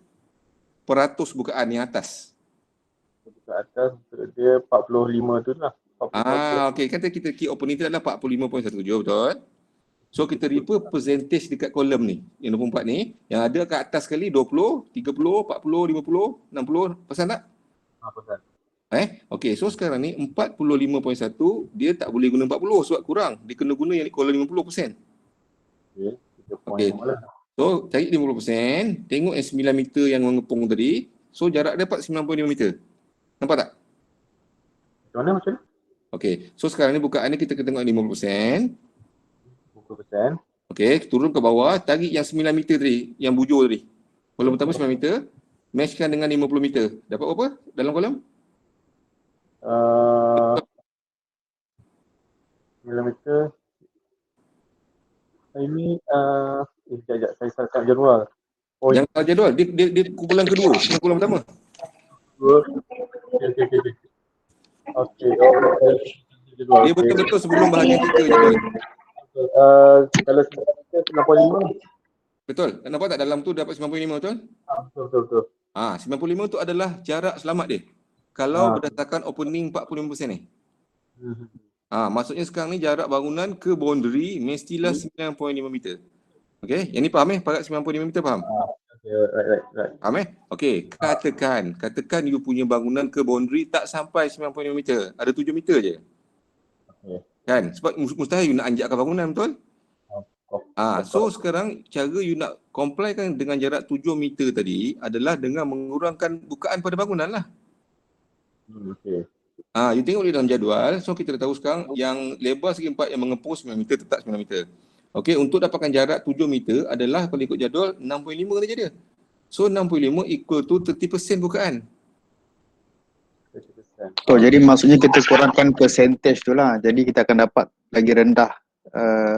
Speaker 2: peratus bukaan yang atas.
Speaker 3: Dekat atas dia 45 tu lah.
Speaker 2: Okey, kata kita key opening tu adalah 45.17, betul? So kita refer percentage dekat kolom ni, yang 24 ni, yang ada kat atas sekali 20, 30, 40, 50, 60%, tak?
Speaker 3: Persen.
Speaker 2: Okey, so sekarang ni 45.1 dia tak boleh guna 40 sebab kurang. Dia kena guna yang kolom 50%. Okey. So cari 50%, tengok yang 9 meter yang mengepung tadi. So jarak dapat 9.5 meter. Nampak tak?
Speaker 3: Macam mana?
Speaker 2: Okey, so sekarang ni bukaan ni kita kena tengok 50%.
Speaker 3: 50%.
Speaker 2: Okey, turun ke bawah, tarik yang 9 meter tadi, yang bujur tadi. Kolom pertama 9 meter, matchkan dengan 50 meter. Dapat apa dalam kolom?
Speaker 3: 9 meter. Ini sekejap, saya salah jadual.
Speaker 2: Jangan salah jadual, dia kumpulan kedua, bukan kolom pertama.
Speaker 3: Okey.
Speaker 2: Dia betul-betul sebelum bahagian 3 jadual.
Speaker 3: Kalau 95.
Speaker 2: Betul. Nampak tak dalam tu dapat 95, betul?
Speaker 3: Betul.
Speaker 2: 95 tu adalah jarak selamat dia. Kalau berdasarkan opening 45% ni. Maksudnya sekarang ni jarak bangunan ke boundary mestilah 9.5 meter. Okey, yang ni faham parat 95 meter faham?
Speaker 3: Okay, right.
Speaker 2: Faham Okey, katakan you punya bangunan ke boundary tak sampai 95 meter, ada 7 meter je.
Speaker 3: Okay.
Speaker 2: Kan? Sebab mustahil you nak anjakkan bangunan, betul? So sekarang cara you nak comply kan dengan jarak 7 meter tadi adalah dengan mengurangkan bukaan pada bangunan lah.
Speaker 3: Okay.
Speaker 2: You tengok di dalam jadual, so kita dah tahu sekarang yang lebar segi 4 yang mengepul 9 meter tetap 9 meter. Okey, untuk dapatkan jarak 7 meter adalah kalau ikut jadual 6.5 saja dia. So 6.5 equal to 30% bukaan.
Speaker 3: 30%.
Speaker 1: Jadi maksudnya kita kurangkan percentage tu lah. Jadi kita akan dapat lagi rendah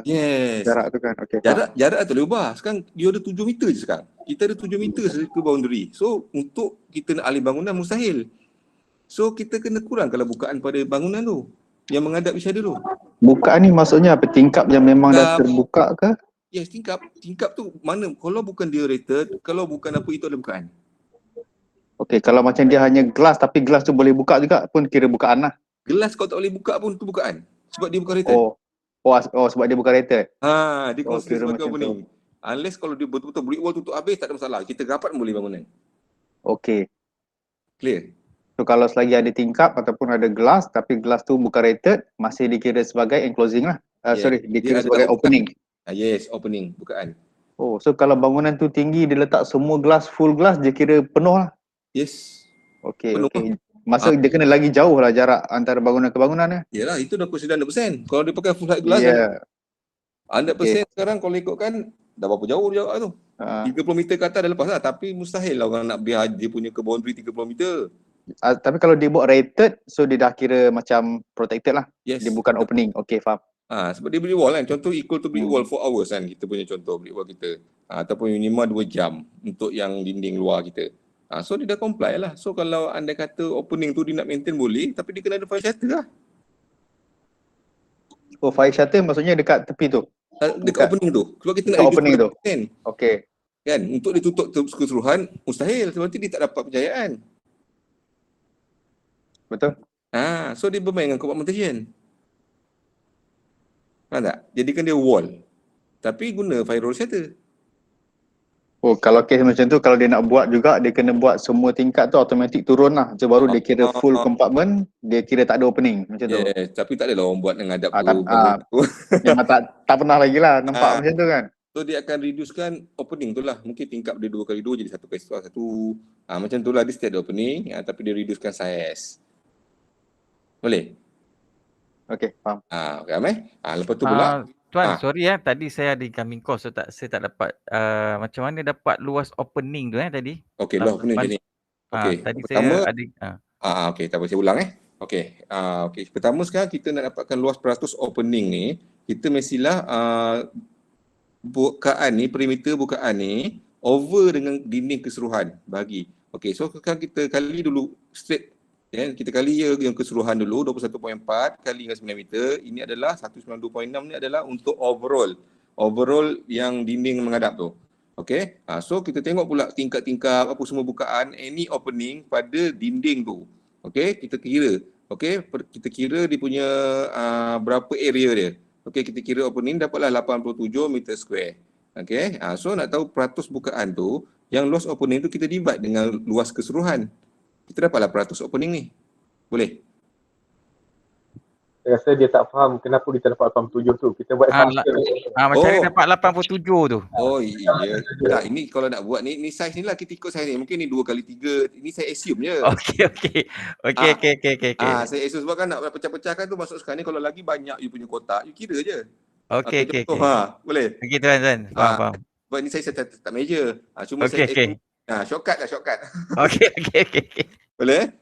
Speaker 2: Yes.
Speaker 1: jarak tu kan. Okay,
Speaker 2: jarak tu lebar. Sekarang dia ada 7 meter je sekarang. Kita ada 7 meter saja ke boundary. So untuk kita nak alih bangunan mustahil. So kita kena kurangkanlah bukaan pada bangunan tu yang menghadap each other tu.
Speaker 1: Bukaan ni maksudnya apa? Tingkap yang memang dah terbuka ke?
Speaker 2: Yes, tingkap tu mana? Kalau bukan dia rated, kalau bukan apa itu ada bukaan.
Speaker 1: Okey, kalau macam dia hanya gelas tapi gelas tu boleh buka juga pun kira bukaan lah.
Speaker 2: Gelas kau tak boleh buka pun tu bukaan. Sebab dia bukan rated.
Speaker 1: Sebab dia bukan rated.
Speaker 2: Dia consider sebagai apa ni? Unless kalau dia betul-betul brick wall tutup habis tak ada masalah. Kita rapat boleh bangunan.
Speaker 1: Okey.
Speaker 2: Clear?
Speaker 1: So kalau selagi ada tingkap ataupun ada gelas tapi gelas tu bukan rated, masih dikira sebagai enclosing lah. Dikira sebagai opening.
Speaker 2: Yes, opening, bukaan.
Speaker 1: So kalau bangunan tu tinggi dia letak semua gelas, full gelas dia kira penuh lah.
Speaker 2: Yes.
Speaker 1: Okey. Masa dia kena lagi jauh lah jarak antara bangunan ke bangunan.
Speaker 2: Yalah, itu dah consider 100%. Kalau dia pakai full height glass, 100% sekarang kalau ikutkan dah berapa jauh jarak tu? 30 meter ke atas dah lepas lah. Tapi mustahil lah orang nak biar dia punya ke boundary 30 meter.
Speaker 1: Tapi kalau dia buat rated, so dia dah kira macam protected lah.
Speaker 2: Yes.
Speaker 1: Dia bukan opening. Okey, faham.
Speaker 2: Sebab dia brick wall kan. Contoh equal to brick wall 4 hours kan. Kita punya contoh brick wall kita. Ataupun minimum 2 jam untuk yang dinding luar kita. So dia dah comply lah. So kalau anda kata opening tu dia nak maintain boleh, tapi dia kena ada fire shutter lah.
Speaker 1: Fire shutter maksudnya dekat tepi tu?
Speaker 2: Dekat opening tu. Kalau kita nak
Speaker 1: opening tu. Okey.
Speaker 2: Kan, untuk ditutup keseluruhan mustahil sebab nanti dia tak dapat percayaan.
Speaker 1: Betul.
Speaker 2: So dia bermain dengan compartmentation. Faham tak? Jadikan dia wall. Tapi guna fire roll shutter.
Speaker 1: Kalau kes macam tu, kalau dia nak buat juga, dia kena buat semua tingkat tu automatik turun lah. So baru dia kira full compartment, dia kira tak ada opening macam tu.
Speaker 2: Yes, tapi tak adalah orang buat dengan hadap tu.
Speaker 1: Memang tak pernah lagi lah nampak macam tu kan.
Speaker 2: So dia akan reducekan opening tu lah. Mungkin tingkap dia 2x2 jadi 1x1. Macam tu lah, dia still ada opening, tapi dia reducekan size. Boleh?
Speaker 1: Okey, faham.
Speaker 2: Okay, lepas tu pula.
Speaker 4: Tuan, sorry tadi saya ada incoming call, so saya tak dapat macam mana dapat luas opening tu tadi.
Speaker 2: Okey, luas opening macam ni. Okey.
Speaker 4: Tadi
Speaker 2: Pertama,
Speaker 4: saya ada
Speaker 2: okey, tak apa saya ulang Okey. Okey, pertama sekarang kita nak dapatkan luas peratus opening ni, kita mestilah bukaan ni, perimeter bukaan ni over dengan dinding keseluruhan bagi. Okey, so sekarang kita kali dulu straight. Kita kali yang keseluruhan dulu 21.4 kali dengan 9 meter. Ini adalah 192.6 ni adalah untuk overall yang dinding menghadap tu. Okey. So kita tengok pula tingkap-tingkap apa semua bukaan any opening pada dinding tu. Okey, kita kira. Okey, kita kira dia punya berapa area dia. Okey, kita kira opening dapatlah 87 meter square. Okey. So nak tahu peratus bukaan tu, yang luas opening tu kita divide dengan luas keseluruhan. Kita dapatlah peratus opening ni. Boleh?
Speaker 3: Saya rasa dia tak faham kenapa dia tak dapat 87 tu. Kita buat
Speaker 4: macam dia dapat 87 tu.
Speaker 2: Iya. Tak, ini kalau nak buat ni size ni lah, kita ikut size ni. Mungkin ni 2x3. Ini saya assume je.
Speaker 4: Okey.
Speaker 2: Saya assume sebab kan nak pecah-pecahkan tu masuk sekarang ni, kalau lagi banyak you punya kotak, you kira je.
Speaker 4: Okey.
Speaker 2: Boleh?
Speaker 4: Okey tuan. Faham.
Speaker 2: Sebab ni saya tak measure. Cuma saya assume. Shortcut.
Speaker 4: Okey.
Speaker 2: Boleh?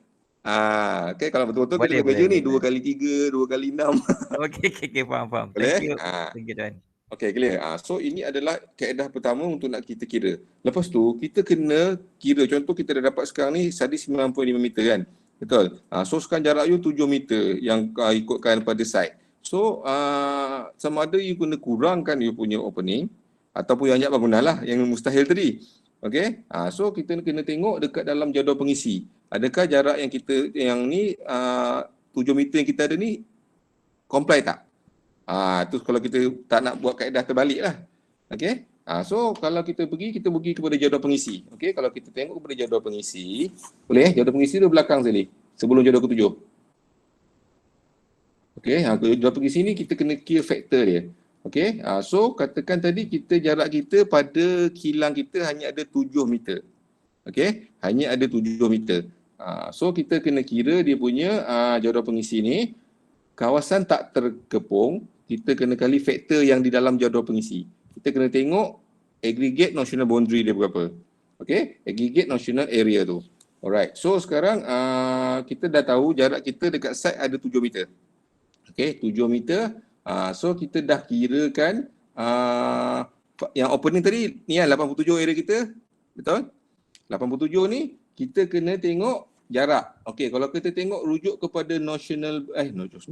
Speaker 2: Okay, kalau betul-betul kita measure ni 2x3, 2x6.
Speaker 4: Okey, faham.
Speaker 2: Boleh?
Speaker 4: Thank you tuan.
Speaker 2: Okay, clear. So ini adalah kaedah pertama untuk nak kita kira. Lepas tu kita kena kira, contoh kita dah dapat sekarang ni tadi 9.5 meter kan. Betul. So sekarang jarak you 7 meter yang ikutkan pada side. So sama ada you kena kurangkan you punya opening ataupun yang bangunan lah yang mustahil tadi. Okay. So kita kena tengok dekat dalam jadual pengisi. Adakah jarak yang ni 7 meter yang kita ada ni comply tak? Tu kalau kita tak nak buat kaedah terbalik lah. Okay. So kalau kita pergi kepada jadual pengisi. Okay, kalau kita tengok kepada jadual pengisi, boleh jadual pengisi tu belakang sekali, sebelum jadual ke-7. Okay, jadual pengisi ni kita kena kira faktor dia. Okay, so katakan tadi jarak kita pada kilang kita hanya ada 7 meter. Okay, hanya ada 7 meter. So kita kena kira dia punya jadual pengisi ni, kawasan tak terkepung, kita kena kali faktor yang di dalam jadual pengisi. Kita kena tengok aggregate notional boundary dia berapa. Okay, aggregate notional area tu. Alright, so sekarang kita dah tahu jarak kita dekat site ada 7 meter. Okay, 7 meter. So kita dah kirakan yang opening tadi ni 87 area kita. Betul? 87 ni kita kena tengok jarak. Okay, kalau kita tengok rujuk kepada notional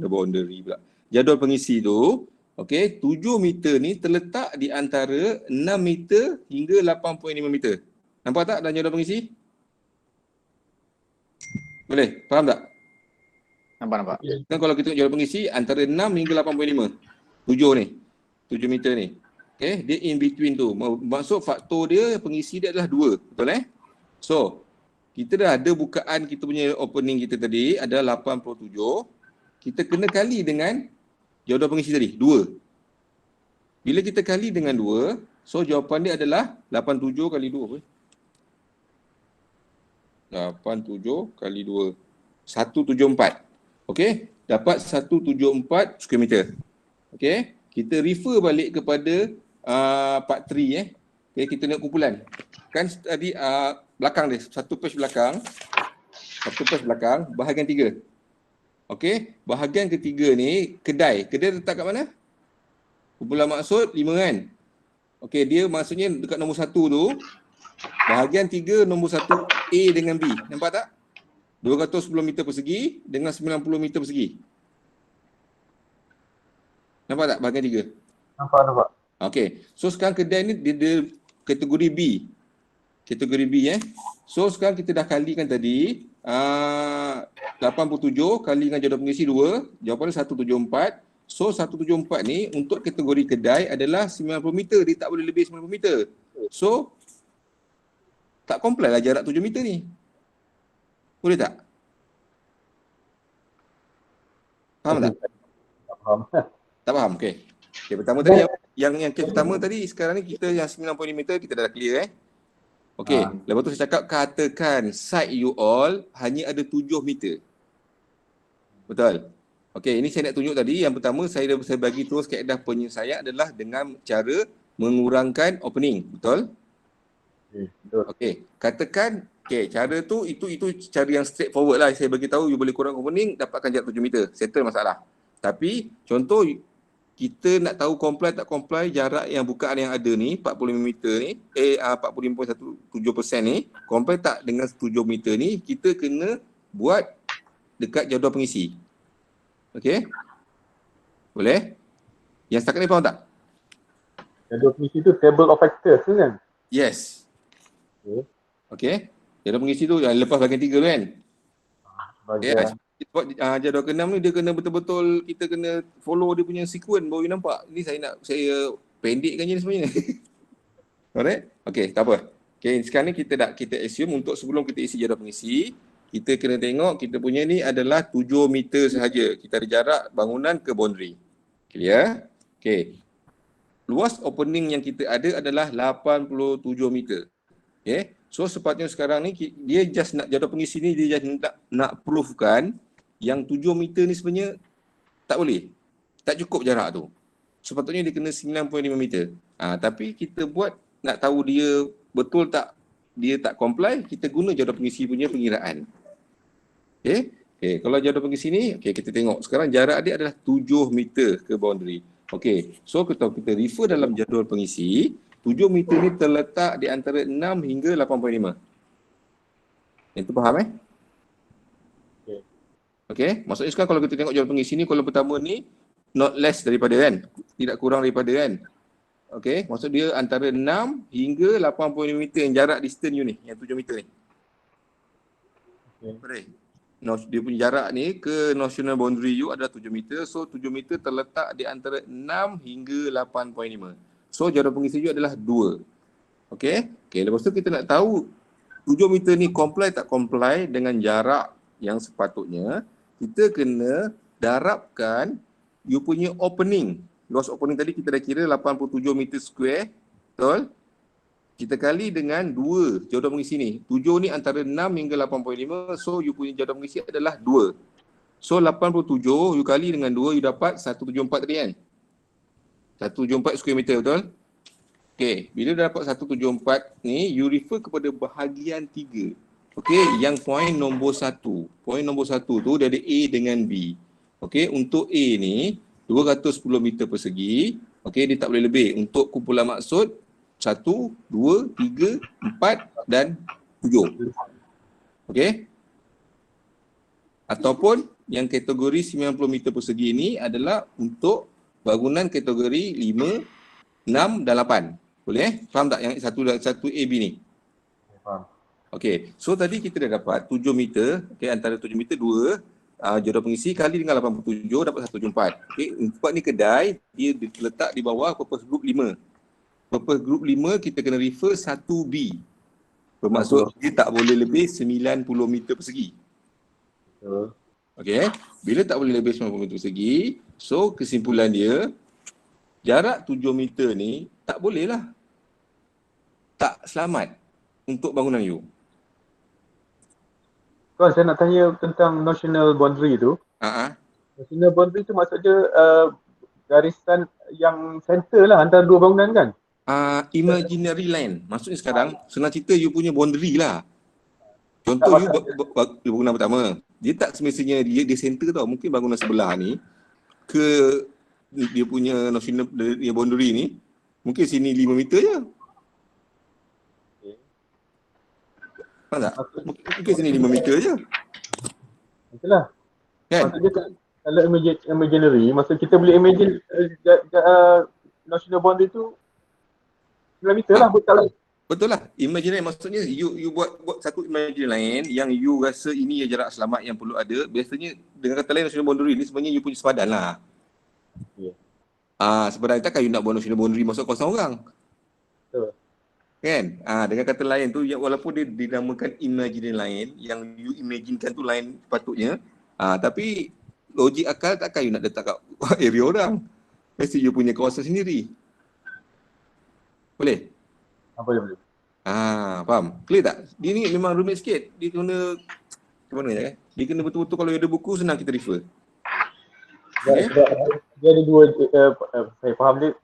Speaker 2: boundary pula. Jadual pengisi tu, okay, 7 meter ni terletak di antara 6 meter hingga 8.5 meter. Nampak tak dalam jadual pengisi? Boleh? Faham tak?
Speaker 1: Nampak.
Speaker 2: Kan kalau kita tengok jadual pengisi antara 6 hingga 8.5. 7 ni. 7 meter ni. Okay, dia in between tu. Maksud faktor dia, pengisi dia adalah 2. Betul So, kita dah ada bukaan kita punya opening kita tadi adalah 87. Kita kena kali dengan jadual pengisi tadi, 2. Bila kita kali dengan 2, so jawapan dia adalah 87 kali 2. 87 kali 2. 174. Okey, dapat 174 square meter. Okey, kita refer balik kepada part 3 Okay, kita nak kumpulan. Kan tadi belakang dia, satu page belakang, bahagian 3. Okey, bahagian ketiga ni kedai letak kat mana? Kumpulan maksud 5 kan? Okey, dia maksudnya dekat nombor 1 tu, bahagian 3 nombor 1 A dengan B. Nampak tak? 210 meter persegi dengan 90 meter persegi. Nampak tak bahagian 3?
Speaker 3: Nampak.
Speaker 2: Okey, so sekarang kedai ni dia kategori B. Kategori B So sekarang kita dah kalikan tadi 87 kali dengan jadual pengisi 2, jawapan dia 174. So 174 ni untuk kategori kedai adalah 90 meter, dia tak boleh lebih 90 meter. So tak comply lah jarak 7 meter ni. Boleh tak? Faham tak?
Speaker 3: Faham.
Speaker 2: Tak faham? Okey. Okay, pertama tadi yang kes pertama tadi, sekarang ni kita yang 90 meter kita dah clear Okey, lepas tu saya cakap katakan site you all hanya ada 7 meter. Betul? Okey, ini saya nak tunjuk tadi. Yang pertama saya bagi terus kaedah penyelesaian adalah dengan cara mengurangkan opening. Betul?
Speaker 3: Betul.
Speaker 2: Okey, katakan cara tu itu cara yang straightforward lah. Saya bagi tahu you boleh kurang opening, dapatkan jarak 7 meter. Settle masalah. Tapi contoh kita nak tahu comply tak comply jarak yang bukaan yang ada ni 45 meter ni 45.17% ni comply tak dengan 7 meter ni, kita kena buat dekat jadual pengisi. Okey? Boleh? Yang setakat ni faham tak?
Speaker 3: Jadual pengisi tu table of factors tu kan?
Speaker 2: Yes.
Speaker 3: Okay.
Speaker 2: Jadual pengisi tu yang lepas bahagian 3 tu kan?
Speaker 3: Bahagian.
Speaker 2: Jadual ke-6 ni dia kena betul-betul kita kena follow dia punya sequence baru you nampak. Ni saya pendekkan je ni sebenarnya. Alright? Okey, tak apa. Okey, sekarang ni kita assume untuk sebelum kita isi jadual pengisi, kita kena tengok kita punya ni adalah 7 meter sahaja. Kita ada jarak bangunan ke boundary. Clear? Okey. Luas opening yang kita ada adalah 87 meter. Okey. So sepatutnya sekarang ni dia just nak jadual pengisi ni dia just nak provekan yang 7 meter ni sebenarnya tak boleh. Tak cukup jarak tu. Sepatutnya dia kena 9.5 meter. Tapi kita buat nak tahu dia betul tak dia tak comply, kita guna jadual pengisi punya pengiraan. Okey. Kalau jadual pengisi ni, kita tengok sekarang jarak dia adalah 7 meter ke boundary. Okey. So kita refer dalam jadual pengisi, 7 meter ni terletak di antara 6 hingga 8.5. Itu faham Okey, maksudnya sekarang kalau kita tengok jadual pengisi ni, kolom pertama ni not less daripada kan, tidak kurang daripada kan. Okey, maksud dia antara 6 hingga 8.5 meter yang jarak distance you ni, yang 7 meter ni. Boleh? dia punya jarak ni ke national boundary you adalah 7 meter. So 7 meter terletak di antara 6 hingga 8.5. So jadual pengisi you adalah 2. Okey. Okey, lepas tu kita nak tahu 7 meter ni comply tak comply dengan jarak yang sepatutnya. Kita kena darabkan you punya opening. Luas opening tadi kita dah kira 87 meter square. Betul? Kita kali dengan 2 jadual pengisi ni. 7 ni antara 6 hingga 8.5. So you punya jadual pengisi adalah 2. So 87 you kali dengan 2 you dapat 174 tadi kan? 174 square meter, betul? Okey, bila dah dapat 174 ni, you refer kepada bahagian 3. Okey, yang poin nombor 1. Poin nombor 1 tu dia ada A dengan B. Okey, untuk A ni 210 meter persegi. Okey, dia tak boleh lebih. Untuk kumpulan maksud 1, 2, 3, 4 dan 7. Okey. Ataupun yang kategori 90 meter persegi ni adalah untuk bangunan kategori 5, 6 dan 8. Boleh? Faham tak yang satu A, B ni?
Speaker 3: Faham.
Speaker 2: Okey. So tadi kita dah dapat 7 meter. Okey, antara 7 meter 2. Jadual pengisi kali dengan 87 dapat 174. Okey, tempat ni kedai dia terletak di bawah purpose group 5. Purpose group 5 kita kena refer 1B. Bermaksud dia tak boleh lebih 90 meter persegi. Okey, bila tak boleh lebih 90 meter persegi, so kesimpulan dia jarak 7 meter ni tak boleh lah. Tak selamat untuk bangunan you.
Speaker 3: Tuan, saya nak tanya tentang national boundary tu. National boundary tu maksudnya garisan yang center lah antara dua bangunan kan?
Speaker 2: Imaginary line. Maksudnya sekarang senang cerita you punya boundary lah. Contoh you bangunan pertama. Dia tak semestinya dia center tau. Mungkin bangunan sebelah ni ke dia punya national boundary ni mungkin sini 5 meter je. Faham tak? Mungkin sini 5 meter je.
Speaker 3: Itulah.
Speaker 2: Kan?
Speaker 3: Maksudnya kalau imaginary, maksud kita boleh imagine national boundary tu 9 meter lah.
Speaker 2: Betul lah. Imaginary maksudnya you buat satu imaginary line yang you rasa ini jarak selamat yang perlu ada. Biasanya dengan kata lain national boundary ni sebenarnya you punya sepadan lah.
Speaker 3: Yeah.
Speaker 2: Sebenarnya takkan you nak buat national boundary masuk kawasan orang.
Speaker 3: Betul.
Speaker 2: Kan? Dengan kata lain tu, walaupun dia dinamakan imaginary line, yang you imaginekan tu line sepatutnya, tapi logik akal takkan you nak letak kat area orang. Mesti you punya kawasan sendiri. Boleh?
Speaker 3: Boleh.
Speaker 2: Faham? Clear tak? Dia ni memang rumit sikit. Dia kena, ke mana je? Dia kena betul-betul kalau ada buku senang kita refer.
Speaker 3: Okay? Dia ada dua, saya faham dia,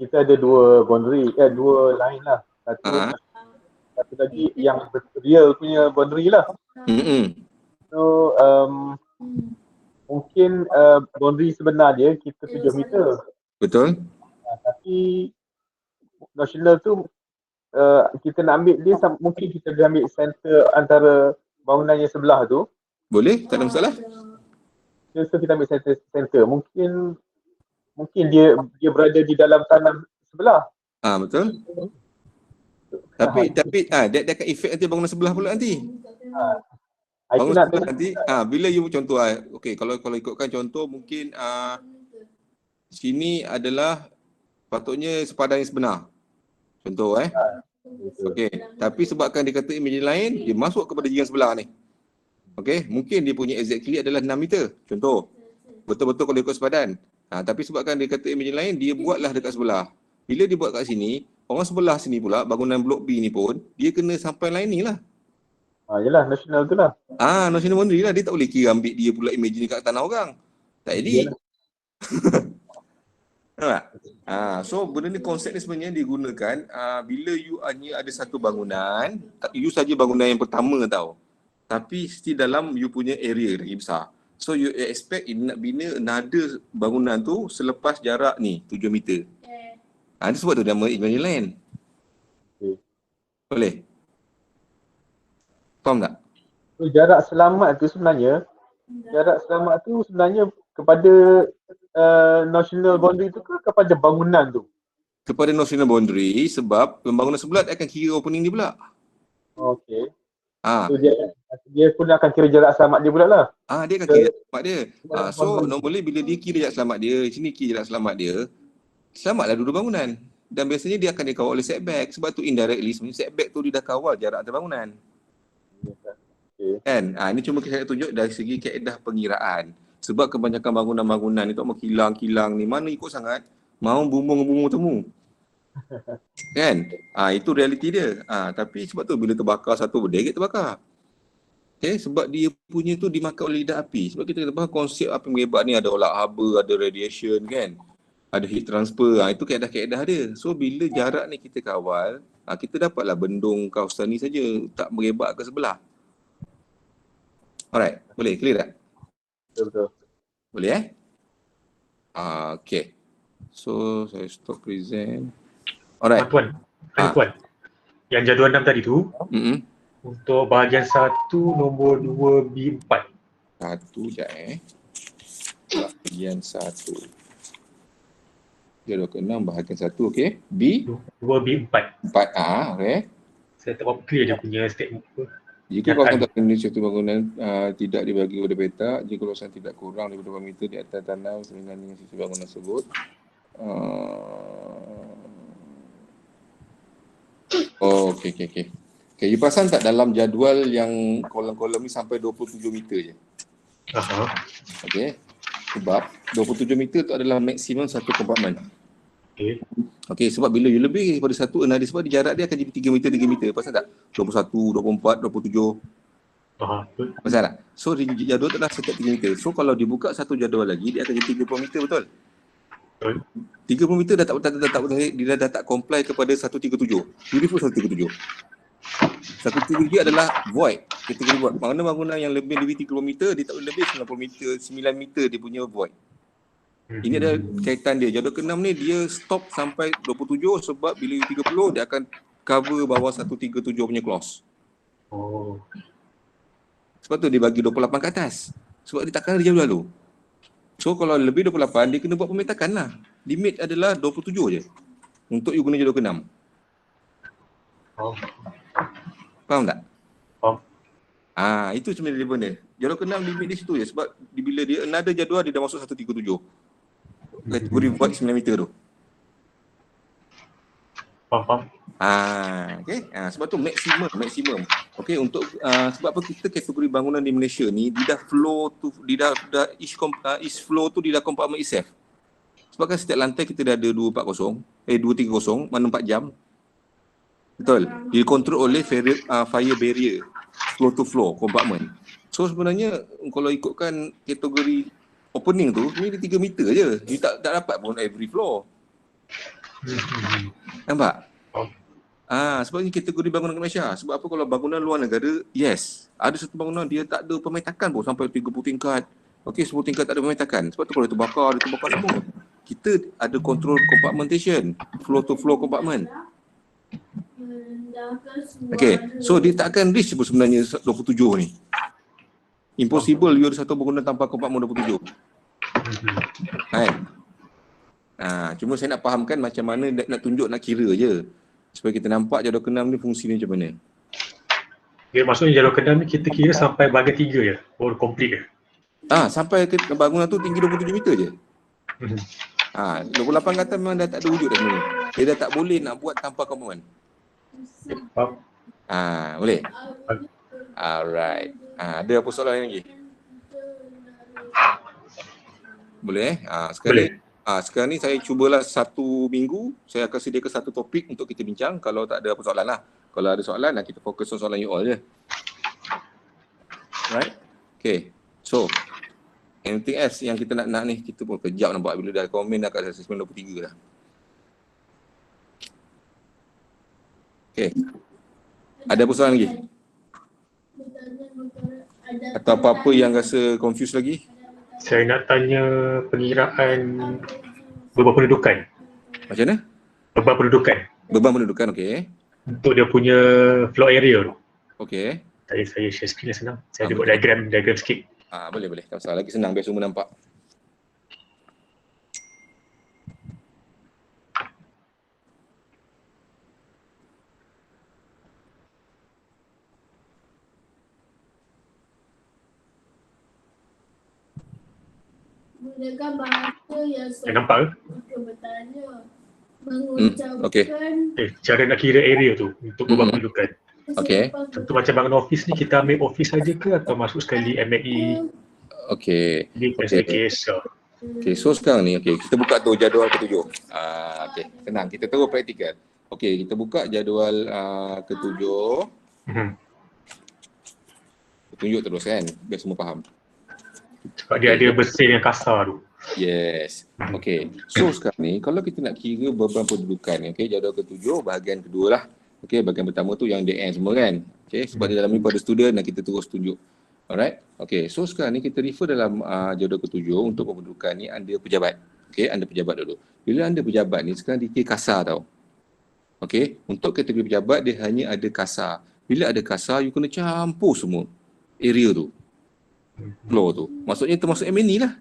Speaker 3: kita ada dua boundary, dua line lah. Satu lagi yang real punya boundary lah. So mungkin boundary sebenar dia kita 7 meter.
Speaker 2: Betul.
Speaker 3: Tapi national tu kita nak ambil dia, mungkin kita boleh ambil center antara bangunan yang sebelah tu.
Speaker 2: Boleh, tak ada masalah.
Speaker 3: So kita ambil center. Mungkin dia berada di dalam tanah sebelah.
Speaker 2: Betul. Tapi dia akan efek nanti bangunan sebelah pula nanti. Bangunan sebelah nanti bila you contoh okey, kalau ikutkan contoh mungkin sini adalah patutnya sepadan yang sebenar. Contoh okey, tapi sebabkan dia kata imaginary lain, dia masuk kepada jiran sebelah ni. Okey, mungkin dia punya exactly adalah 6 meter. Contoh. Betul-betul kalau ikut sepadan. Tapi sebabkan dia kata imaginary lain, dia buatlah dekat sebelah. Bila dia buat kat sini, orang sebelah sini pula, bangunan blok B ni pun, dia kena sampai line ni lah.
Speaker 3: Yelah, national tu lah.
Speaker 2: National boundary lah. Dia tak boleh kira ambil dia pula imagine kat tanah orang. Tak jadi. Tak? So benda ni, konsep ni sebenarnya digunakan bila you hanya ada satu bangunan, you saja bangunan yang pertama tau. Tapi still dalam you punya area lagi besar. So you expect nak bina another bangunan tu selepas jarak ni 7 meter. Itu sebab tu nama imaginary line. Boleh? Faham tak?
Speaker 3: So, jarak selamat tu sebenarnya kepada national boundary tu ke kepada bangunan tu?
Speaker 2: Kepada national boundary, sebab pembangunan sebelah akan kira opening dia pula.
Speaker 3: Okey.
Speaker 2: So
Speaker 3: dia pun akan kira jarak selamat dia pula lah.
Speaker 2: Dia akan kira jarak selamat dia. So normally bila dia kira jarak selamat dia, sini kira jarak selamat dia, selamatlah dua bangunan. Dan biasanya dia akan dikawal oleh setback. Sebab tu indirectly sebenarnya setback tu dia dah kawal jarak antar bangunan. Kan? Ini cuma saya tunjuk dari segi kaedah pengiraan. Sebab kebanyakan bangunan-bangunan ni tak mau kilang-kilang ni, mana ikut sangat, mau bumbung-bumbung temu. Kan? Itu realiti dia. Tapi sebab tu bila terbakar satu berderet terbakar. Okay, sebab dia punya tu dimakan oleh lidah api. Sebab kita kata konsep api mengebat ni ada olah haba, ada radiation kan. Ada heat transfer. Itu kaedah-kaedah dia. So bila jarak ni kita kawal, kita dapatlah bendung kawasan ni saja, tak mengebat ke sebelah. Alright, boleh? Clear tak?
Speaker 3: Betul.
Speaker 2: Boleh okay. So saya stop present. Alright.
Speaker 6: Tuan, Puan. Yang jadual 6 tadi tu, untuk bahagian 1 nombor 2B4.
Speaker 2: Satu sekejap bahagian 1. Jadual ke-6 bahagian 1, okey. B?
Speaker 6: 2B4.
Speaker 2: 4, okey.
Speaker 6: Saya tak berapa clear dia punya statement tu.
Speaker 2: Jika kawasan tak kena suatu bangunan tidak dibagi kepada petak, jika kawasan tidak kurang daripada 2 meter di atas tanah sehingga dengan sisi bangunan tersebut. Okey. You perasan tak dalam jadual yang kolom-kolom ni sampai 27 meter je? Okey. Sebab 27 meter tu adalah maksimum satu kompartmen. Okey, sebab bila you lebih daripada satu enadi, sebab di jarak dia akan jadi 3 meter. Perasan tak? 21, 24, 27. Perasan tak? So jadual tu adalah setiap 3 meter. So kalau dibuka satu jadual lagi, dia akan jadi 30 meter, betul? 30 meter dia dah tak comply kepada 137. Beautiful 137. 137 adalah void. Kategori void. Mana bangunan yang lebih 30 meter, dia tak boleh lebih 90 meter, 9 meter dia punya void. Ini ada kaitan dia. Jadual ke-6 ni dia stop sampai 27 sebab bila 30 dia akan cover bawah 137 punya clause. Sebab tu dia bagi 28 ke atas. Sebab dia takkan ada jadual lalu. So kalau lebih 28 dia kena buat pemetakan lah. Limit adalah 27 je untuk you guna jadual ke-6. Faham tak? Itu sebenarnya relevan dia. Jadual ke-6 limit di situ je sebab bila dia another jadual dia dah masuk 137. Kategori void 9 meter tu.
Speaker 6: Faham.
Speaker 2: Okay. Sebab tu maksimum. Okay, untuk sebab apa kita kategori bangunan di Malaysia ni dia dah flow tu, dia dah each flow tu dia dah kompartmen itself. Sebab kan setiap lantai kita dah ada 230, mana 4 jam. Betul. Dia kontrol oleh fire barrier floor to floor kompartmen. So sebenarnya kalau ikutkan kategori opening tu ni dia 3 meter je. Dia tak dapat pun every floor. Nampak? Sebab ni kategori bangunan Malaysia. Sebab apa kalau bangunan luar negara, yes. Ada satu bangunan dia tak ada pemetakan pun sampai 30 tingkat. Okey, 10 tingkat tak ada pemetakan. Sebab tu kalau dia terbakar semua. Kita ada control compartmentation, floor to floor compartment. Okay, so dia tak akan reach pun sebenarnya 27 ni. Impossible you ada satu bangunan tanpa kompartmen 27. Kan? Cuma saya nak fahamkan macam mana nak tunjuk, nak kira je. Supaya kita nampak jadual ke-6 ni fungsi ni macam mana.
Speaker 6: Okay, maksudnya jadual ke-6 ni kita kira sampai bahagian 3 je? Or complete je?
Speaker 2: Sampai ke bangunan tu tinggi 27 meter je. 28 kata memang dah tak ada wujud dah sebenarnya. Dia dah tak boleh nak buat tanpa kompartmen. Boleh? Alright. Ada apa soalan lain lagi? Boleh? Sekarang ni saya cubalah 1 minggu, saya akan sediakan satu topik untuk kita bincang. Kalau tak ada apa soalan lah. Kalau ada soalan, kita fokus on soalan you all je. Right? Okay. So, anything else yang kita nak ni, kita pun kejap nampak bila dah komen dah kat assessment 23 dah. Okay. Ada apa soalan lagi? Atau apa-apa yang rasa confused lagi?
Speaker 6: Saya nak tanya pengiraan beban pendudukan.
Speaker 2: Macam mana?
Speaker 6: Beban pendudukan.
Speaker 2: Beban pendudukan, okey.
Speaker 6: Untuk dia punya floor area tu.
Speaker 2: Okey.
Speaker 6: Tadi saya share screen senang. Saya ada buat diagram sikit.
Speaker 2: Boleh. Tak salah, lagi senang biar semua nampak.
Speaker 5: Gunakan bahasa yang
Speaker 6: nampak ke?
Speaker 5: bertanya.
Speaker 2: Okey.
Speaker 6: Cara nak kira area tu untuk beberapa kedudukan.
Speaker 2: Okey.
Speaker 6: Contoh macam bangun office ni, kita ambil office saja ke atau masuk sekali MAE,
Speaker 2: Okey.
Speaker 6: SKS ke?
Speaker 2: Okey, so sekarang ni kita buka tu jadual ketujuh. Okey, tenang, kita terus praktikal. Okey, kita buka jadual ketujuh. Tunjuk terus kan, biar semua faham.
Speaker 6: Sebab dia ada bersih yang kasar tu.
Speaker 2: Yes. Okey. So sekarang ni kalau kita nak kira beberapa kedudukan, jadual ketujuh bahagian kedua lah. Okey, bahagian pertama tu yang DN semua kan. Okey, sebab di dalam ni pada student dan kita terus tunjuk. Alright. Okey, so sekarang ni kita refer dalam jadual ketujuh untuk kedudukan ni anda pejabat. Okey, anda pejabat dulu. Bila anda pejabat ni sekarang dikira kasar tau. Okey, untuk kategori pejabat dia hanya ada kasar. Bila ada kasar, you kena campur semua area tu. Floor tu. Maksudnya termasuk MNE lah.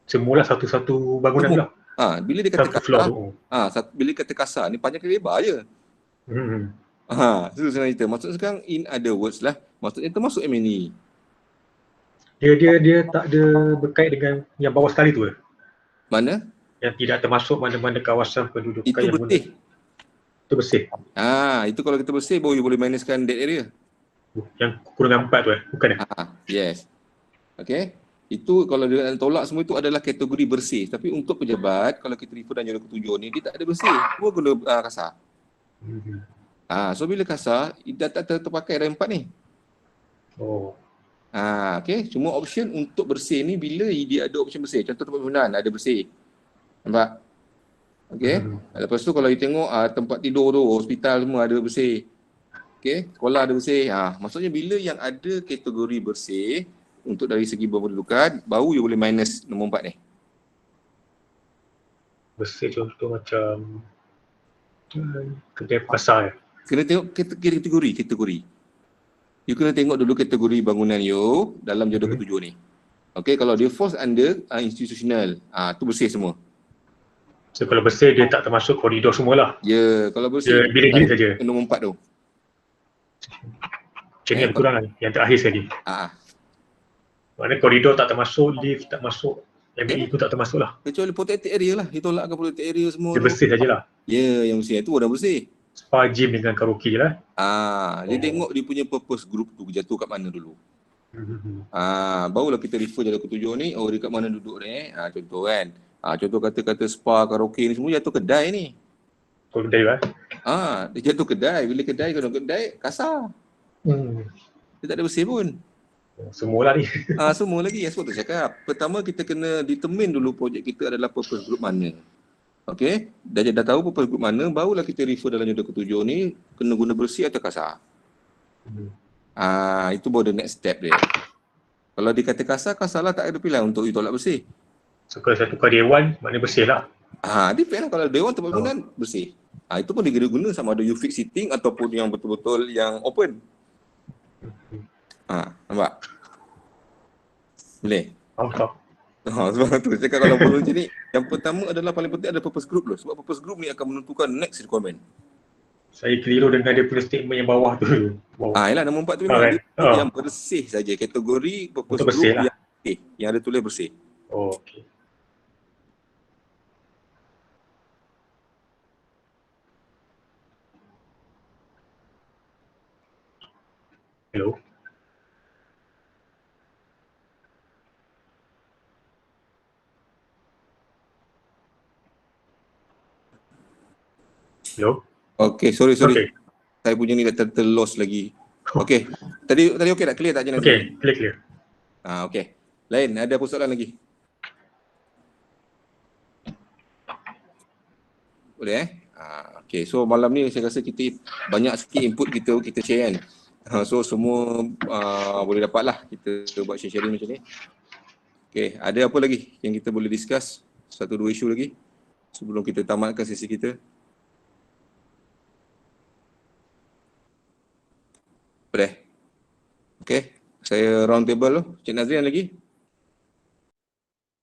Speaker 6: Semualah satu-satu bangunan lah.
Speaker 2: Bila dia kata
Speaker 6: Satu
Speaker 2: kasar,
Speaker 6: floor tu.
Speaker 2: bila kata kasar ni panjang kali lebar je. Itu senang cerita. Maksud sekarang in other words lah, maksudnya termasuk MNE.
Speaker 6: Dia tak ada berkait dengan yang bawah sekali tu ke?
Speaker 2: Mana?
Speaker 6: Yang tidak termasuk mana-mana kawasan pendudukan
Speaker 2: itu
Speaker 6: yang
Speaker 2: bersih.
Speaker 6: Itu bersih.
Speaker 2: Itu kalau kita bersih baru you boleh minuskan that area.
Speaker 6: Yang kurang 4 tu bukan
Speaker 2: yes. Okey. Itu kalau dia tolak semua itu adalah kategori bersih. Tapi untuk pejabat, kalau kita refer dan jadual ketujuh ni, dia tak ada bersih. Semua guna kasar. So bila kasar, dah tak terpakai dah 4 ni. Okey. Cuma option untuk bersih ni bila dia ada option bersih. Contoh tempat pembunuhan ada bersih. Nampak? Okey. Lepas tu kalau you tengok tempat tidur tu, hospital semua ada bersih. Okey, sekolah ada bersih. Maksudnya bila yang ada kategori bersih untuk dari segi berkedudukan, baru you boleh minus nombor 4 ni.
Speaker 6: Bersih contoh macam kedai pasar.
Speaker 2: Kena tengok kategori. You kena tengok dulu kategori bangunan you dalam jadual ketujuh ni. Okey, kalau dia falls under institutional, tu bersih semua.
Speaker 6: So kalau bersih dia tak termasuk koridor semualah.
Speaker 2: Ya, kalau bersih
Speaker 6: dia bilik-bilik saja.
Speaker 2: Nombor 4 tu.
Speaker 6: Macam ni kekurangan yang terakhir sekali. Maknanya koridor tak termasuk, lift tak masuk, MBE pun tak termasuk lah.
Speaker 2: Kecuali protected area lah, ditolakkan protected area semua.
Speaker 6: Dia bersih sajalah.
Speaker 2: Ya, yang bersih itu dah bersih.
Speaker 6: Spa, gym dengan karaoke je lah.
Speaker 2: Dia tengok dia punya purpose group tu jatuh kat mana dulu. Barulah kita refer jadual ketujuh ni, dia kat mana duduk ni. Contoh kan. Contoh kata-kata spa, karaoke ni semua jatuh kedai ni.
Speaker 6: Kedai lah.
Speaker 2: Dia jatuh kedai. Bila kedai, kalau kedai, kasar. Dia tak ada bersih pun.
Speaker 6: Semua lah ni.
Speaker 2: Semua lagi. Sebab tu cakap. Pertama kita kena determine dulu projek kita adalah purpose group mana. Okey. Dah tahu purpose group mana, barulah kita refer dalam jadual ketujuh ni, kena guna bersih atau kasar. Itu baru the next step dia. Kalau dikata kasar lah tak ada pilihan untuk you tolak bersih.
Speaker 6: So kalau saya tukar dewan, maknanya bersih lah.
Speaker 2: Depend lah. Kalau dewan tempat bangunan, bersih. Itu pun dia guna sama ada you fix seating ataupun yang betul-betul yang open. Nampak? Boleh?
Speaker 6: Nampak.
Speaker 2: Sebab tu cakap kalau perlu macam ni, yang pertama adalah paling penting ada purpose group dulu. Sebab purpose group ni akan menentukan next requirement. Saya
Speaker 6: keliru dengan dia punya statement yang bawah tu.
Speaker 2: Yalah, nombor 4 tu memang yang bersih saja. Kategori purpose group lah. Yang ada tulis bersih.
Speaker 6: Okey. Hello. Hello.
Speaker 2: Okey, sorry.
Speaker 6: Okay.
Speaker 2: Saya punya ni dah terlost lagi. Okey. Tadi okey tak? Clear tak je nanti?
Speaker 6: Okey, clear.
Speaker 2: Okey. Lain, ada apa soalan lagi? Boleh okey. So malam ni saya rasa kita banyak sikit input kita share kan. So semua boleh dapat lah kita buat sharing macam ni. Okay, ada apa lagi yang kita boleh discuss? 1-2 isu lagi sebelum kita tamatkan sesi kita. Boleh? Okay, saya round table tu. Cik Nazrin lagi?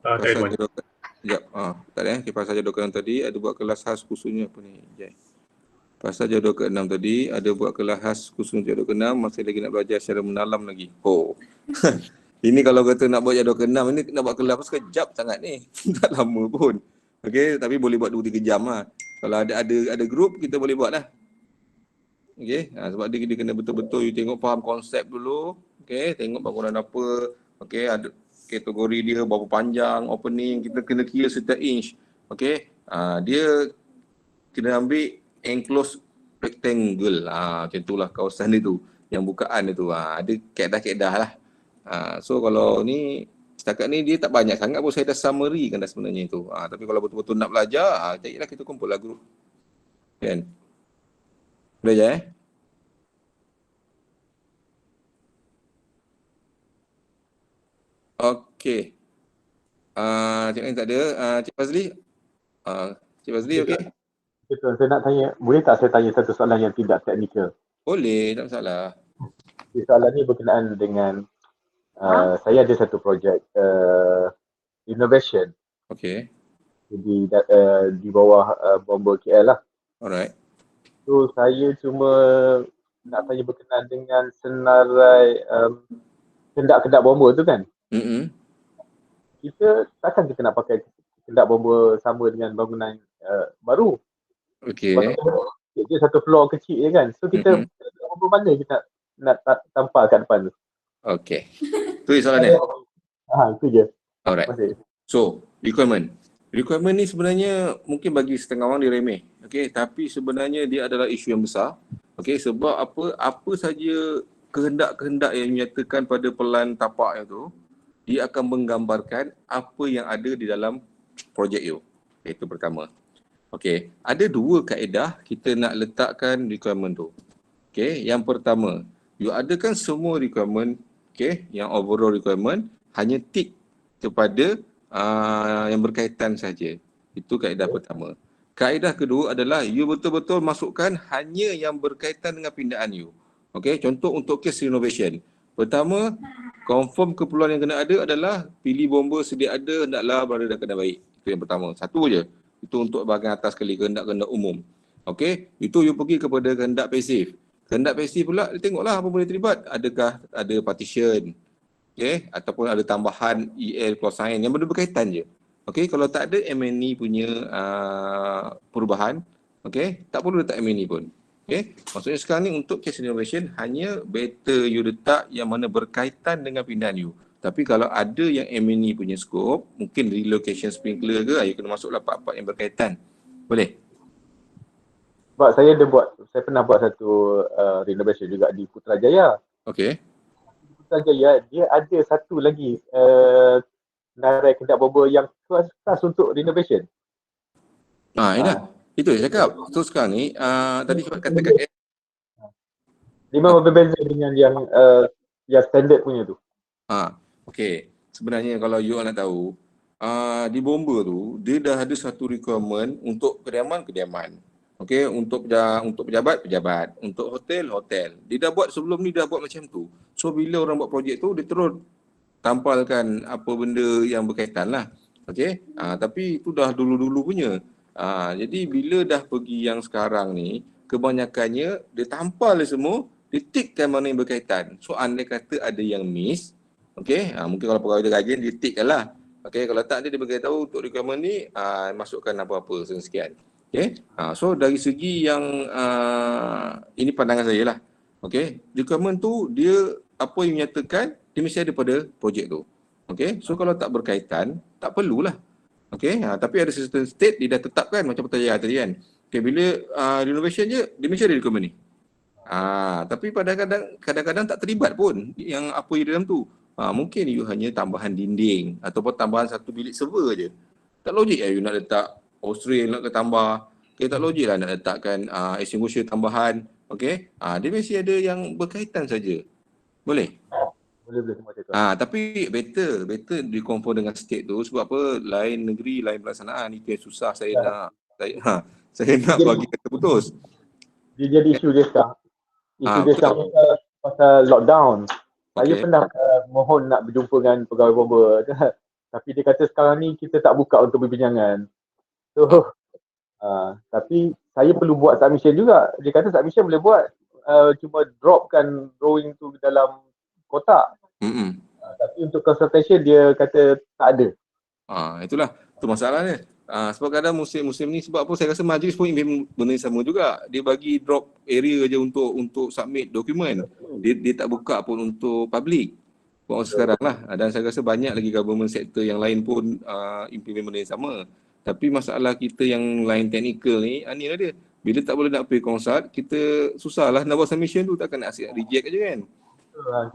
Speaker 2: Sekejap, tak ada okay, pasal jadual ke-6 tadi ada buat kelas khas khususnya apa ni? Pasal jadual ke-6 tadi ada buat kelas khas khusus jadual ke-6, masih lagi nak belajar secara mendalam lagi. Ini kalau kata nak buat jadual ke-6, ini nak buat ke-8 sekejap sangat ni. Tak lama pun. Okey, tapi boleh buat 2-3 jam lah. Kalau ada grup, kita boleh buat lah. Okey, sebab dia kena betul-betul you tengok faham konsep dulu. Okey, tengok bangunan apa. Okey, ada kategori dia berapa panjang, opening, kita kena kira setiap inch. Okey, dia kena ambil enclosed rectangle. Macam itulah kawasan dia tu. Yang bukaan dia tu. Ada kaedah-kaedah lah. So kalau ni setakat ni dia tak banyak sangat pun, saya dah summary kan dah sebenarnya itu. Tapi kalau betul-betul nak belajar, carilah kita kumpul lah group. Kan? Belajar Okey. Cik Ain tak ada. Cik Fazli? Cik Fazli okey?
Speaker 3: Betul, saya nak tanya, boleh tak saya tanya satu soalan yang tidak teknikal?
Speaker 2: Boleh, tak masalah.
Speaker 3: Soalan ni berkenaan dengan saya ada satu projek innovation.
Speaker 2: Okey.
Speaker 3: Di bawah Bomber KL lah.
Speaker 2: Alright.
Speaker 3: So saya cuma nak tanya berkenaan dengan senarai kendak-kendak bomber tu kan. Kita takkan kita nak pakai kendak bomber sama dengan bangunan baru.
Speaker 2: Okey.
Speaker 3: Dia satu floor kecil je kan. So kita bomber mana kita nak tampal kat depan tu.
Speaker 2: Okey. Tu soalan dia.
Speaker 3: Itu je.
Speaker 2: Alright. So, requirement ni sebenarnya mungkin bagi setengah orang dia remeh. Okey, tapi sebenarnya dia adalah isu yang besar. Okey, sebab apa saja kehendak-kehendak yang dinyatakan pada pelan tapak itu, dia akan menggambarkan apa yang ada di dalam projek itu. Itu pertama. Okey, ada dua kaedah kita nak letakkan requirement tu. Okey, yang pertama, you adakan semua requirement, okey, yang overall requirement hanya tick kepada yang berkaitan saja. Itu kaedah pertama. Kaedah kedua adalah you betul-betul masukkan hanya yang berkaitan dengan pindaan you. Okey, contoh untuk case renovation. Pertama, confirm keperluan yang kena ada adalah pilih bomber sedia ada, hendaklah berada dan kena baik. Itu yang pertama. Satu je. Itu untuk bahagian atas sekali, kehendak-kehendak umum. Okey, itu you pergi kepada kehendak pasif. Kehendak pasif pula, tengoklah apa boleh terlibat. Adakah ada partition, okey, ataupun ada tambahan EL plus sign yang berkaitan je. Okey, kalau tak ada M&E punya perubahan, okey, tak perlu letak M&E pun. Okey, maksudnya sekarang ni untuk case renovation hanya better you letak yang mana berkaitan dengan pindahan you. Tapi kalau ada yang M&E punya scope, mungkin relocation sprinkler ke, you kena masuklah part-part yang berkaitan. Boleh?
Speaker 3: Sebab saya pernah buat satu renovation juga di Putrajaya.
Speaker 2: Okey.
Speaker 3: Putrajaya, dia ada satu lagi narai kendak bomber yang khas untuk renovation.
Speaker 2: Inilah. Itu saya cakap. So sekarang ni, tadi sebab katakan
Speaker 3: dia memang berbeza dengan yang standard punya tu.
Speaker 2: Okey. Sebenarnya kalau you nak tahu, di bomber tu, dia dah ada satu requirement untuk kediaman. Okey, untuk pejabat. Untuk hotel. Dia dah buat sebelum ni, dah buat macam tu. So bila orang buat projek tu, dia terus tampalkan apa benda yang berkaitan lah. Okey, tapi itu dah dulu-dulu punya. Jadi bila dah pergi yang sekarang ni, kebanyakannya dia tampal semua, dia tickkan mana yang berkaitan. So andai kata ada yang miss, okey, mungkin kalau pegawai dia rajin, dia tickkan lah. Okey, kalau tak dia beritahu untuk requirement ni, masukkan apa-apa sekian. Okey, so dari segi yang ini pandangan saya lah. Okey, requirement tu dia apa yang menyatakan dia mesti ada pada projek tu. Okey, so kalau tak berkaitan, tak perlulah. Okey, tapi ada certain state dia dah tetapkan macam Putrajaya tadi kan. Okey, bila renovation je, dia mesti ada requirement ni. Tapi kadang-kadang tak terlibat pun yang apa yang dalam tu. Mungkin you hanya tambahan dinding ataupun tambahan satu bilik server je. Tak logik you nak letak Australia nak tambah. Okay, tak logik lah nak letakkan extinguisher tambahan. Okay, dia mesti ada yang berkaitan saja. Boleh?
Speaker 3: Boleh semua cakap.
Speaker 2: Tapi better dikonfirm dengan state tu. Sebab apa? Lain negeri, lain pelaksanaan. Itu yang susah saya nak bagi kata putus.
Speaker 3: Dia jadi isu dia sekarang. Isu dia sekarang pasal lockdown. Saya pernah mohon nak berjumpa dengan pegawai bomber. Tapi dia kata sekarang ni kita tak buka untuk perbincangan. So, tapi saya perlu buat submission juga. Dia kata submission boleh buat. Cuma dropkan drawing tu dalam kotak. Tapi untuk consultation dia kata tak ada.
Speaker 2: Itulah tu masalahnya. Sebab kadang musim ni, sebab apa saya rasa majlis pun benda yang sama juga. Dia bagi drop area je untuk submit dokumen. Dia tak buka pun untuk public. Buat sekarang lah. Dan saya rasa banyak lagi government sector yang lain pun implement benda yang sama. Tapi masalah kita yang lain technical ni, inilah dia. Bila tak boleh nak pay consult, kita susah lah nak buat submission tu, takkan nak reject aja kan.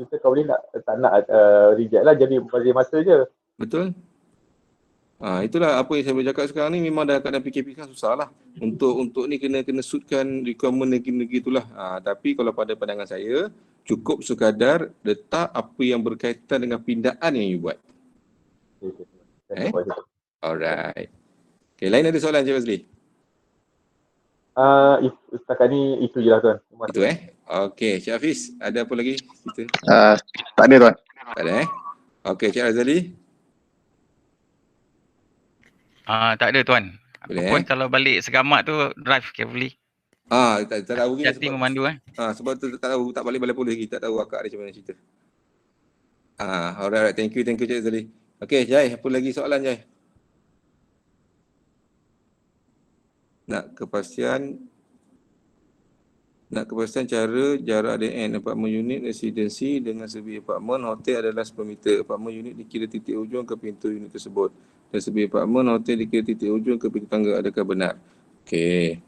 Speaker 3: Kita kalau boleh tak nak reject lah, jadi bagi masa je.
Speaker 2: Betul. Itulah apa yang saya boleh cakap sekarang ni, memang dah keadaan PKP kan susah lah. Untuk ni kena suitkan requirement negeri-negeri itulah. Tapi kalau pada pandangan saya, cukup sekadar letak apa yang berkaitan dengan pindaan yang you buat. Alright. Okay, lain ada soalan Cik Fazli?
Speaker 3: Setakat ni itu je lah tuan.
Speaker 2: Itu Okay, Cik Hafiz, ada apa lagi?
Speaker 1: Tak ada tuan.
Speaker 2: Tak ada Okay, Cik Razali?
Speaker 4: Tak ada tuan.
Speaker 2: Boleh,
Speaker 4: Pun kalau balik Segamat tu drive carefully.
Speaker 2: Tak tahu lagi
Speaker 4: Hati memandu
Speaker 2: sebab tu tak tahu, tak balik polis lagi, tak tahu akak dia macam mana cerita. Alright, thank you Cik Razali. Okay, Jai, apa lagi soalan Jai? Nak kepastian cara jarak DN apartmen unit residensi dengan sebi apartmen hotel adalah 10 meter. Apartmen unit dikira titik hujung ke pintu unit tersebut. Dan sebi apartmen hotel dikira titik hujung ke pintu tangga. Adakah benar? Okey.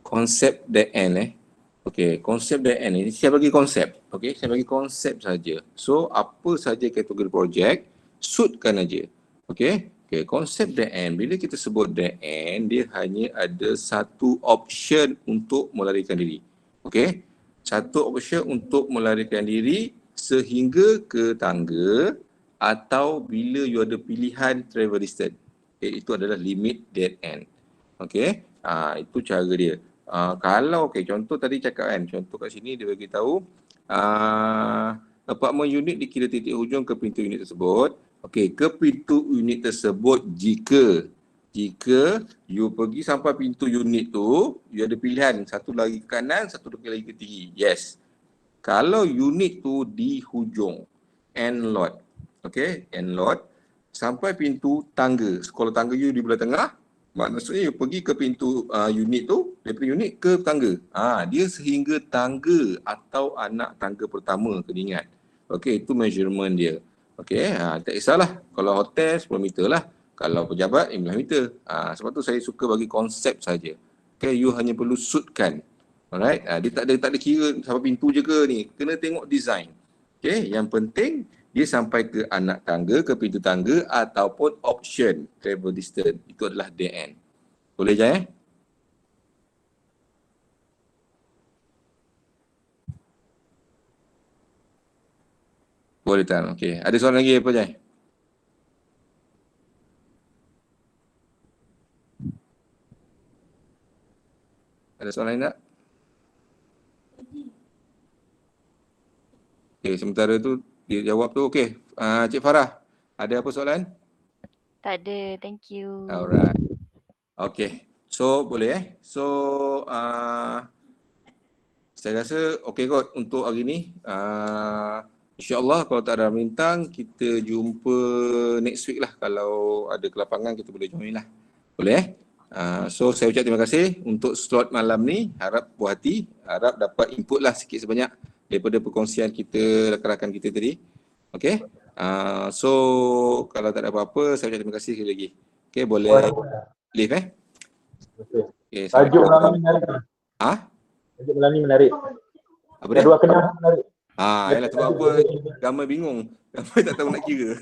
Speaker 2: Konsep DN Okey, konsep DN ni saya bagi konsep. Okey, saya bagi konsep saja. So, apa saja kategori projek, suitkan aja. Okey. Konsep DN, bila kita sebut DN, dia hanya ada satu option untuk melarikan diri. Okey, satu option untuk melarikan diri sehingga ke tangga atau bila you ada pilihan travel distance. Itu adalah limit dead end. Okey, itu cara dia. Kalau contoh tadi cakap kan, contoh kat sini dia bagi tahu apartmen unit dikira titik hujung ke pintu unit tersebut. Okey, ke pintu unit tersebut jika you pergi sampai pintu unit tu, you ada pilihan satu lagi ke kanan, satu lagi ke kiri. Yes. Kalau unit tu di hujung end lot. Okey, end lot sampai pintu tangga. Kalau tangga you di belah tengah, maksudnya you pergi ke pintu unit tu, daripada unit ke tangga. Dia sehingga tangga atau anak tangga pertama, kena ingat. Okey, itu measurement dia. Okey, tak kisahlah. Kalau hotel 10 meter lah. Kalau pejabat 15 meter. Sebab tu saya suka bagi konsep saja. Okey, you hanya perlu suitkan. Alright, dia tak ada kira sampai pintu je ke ni. Kena tengok design. Okey, yang penting dia sampai ke anak tangga, ke pintu tangga ataupun option travel distance. Itu adalah DN. Boleh je Boleh tak? Okey. Ada soalan lagi apa Jai? Ada soalan lain tak? Okey, sementara tu dia jawab tu. Okey. Cik Farah, ada apa soalan?
Speaker 7: Tak ada, thank you.
Speaker 2: Alright. Okey. So, boleh So, saya rasa okey kot untuk hari ni. InsyaAllah kalau tak ada bintang, kita jumpa next week lah. Kalau ada kelapangan, kita boleh join lah. Boleh So saya ucap terima kasih untuk slot malam ni. Harap puas hati, harap dapat input lah sikit sebanyak daripada perkongsian kita, rakan-rakan kita tadi. Okay, so kalau tak ada apa-apa, saya ucap terima kasih sekali lagi. Okay, boleh leave Okay,
Speaker 3: tajuk malam ni menarik. Tajuk malam ni menarik.
Speaker 2: Apa dia?
Speaker 3: Dua kenal menarik.
Speaker 2: Yalah sebab apa gambar bingung. Gambar tak tahu nak kira.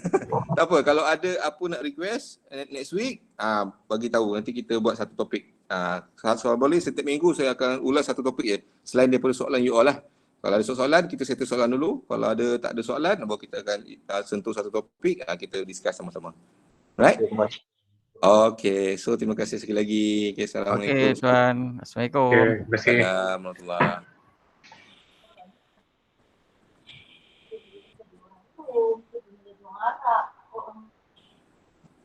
Speaker 2: Tak apa, kalau ada apa nak request next week, bagi tahu, nanti kita buat satu topik. Soal boleh setiap minggu saya akan ulas satu topik je. Selain daripada soalan you all lah. Kalau ada soalan, kita settle soalan dulu. Kalau tak ada soalan, baru kita akan sentuh satu topik, kita discuss sama-sama. Right? Okay, so terima kasih sekali lagi. Okay, Assalamualaikum.
Speaker 4: Okay, Tuan. Assalamualaikum.
Speaker 6: Okay, terima kasih.
Speaker 2: Assalamualaikum warahmatullahi wabarakatuh.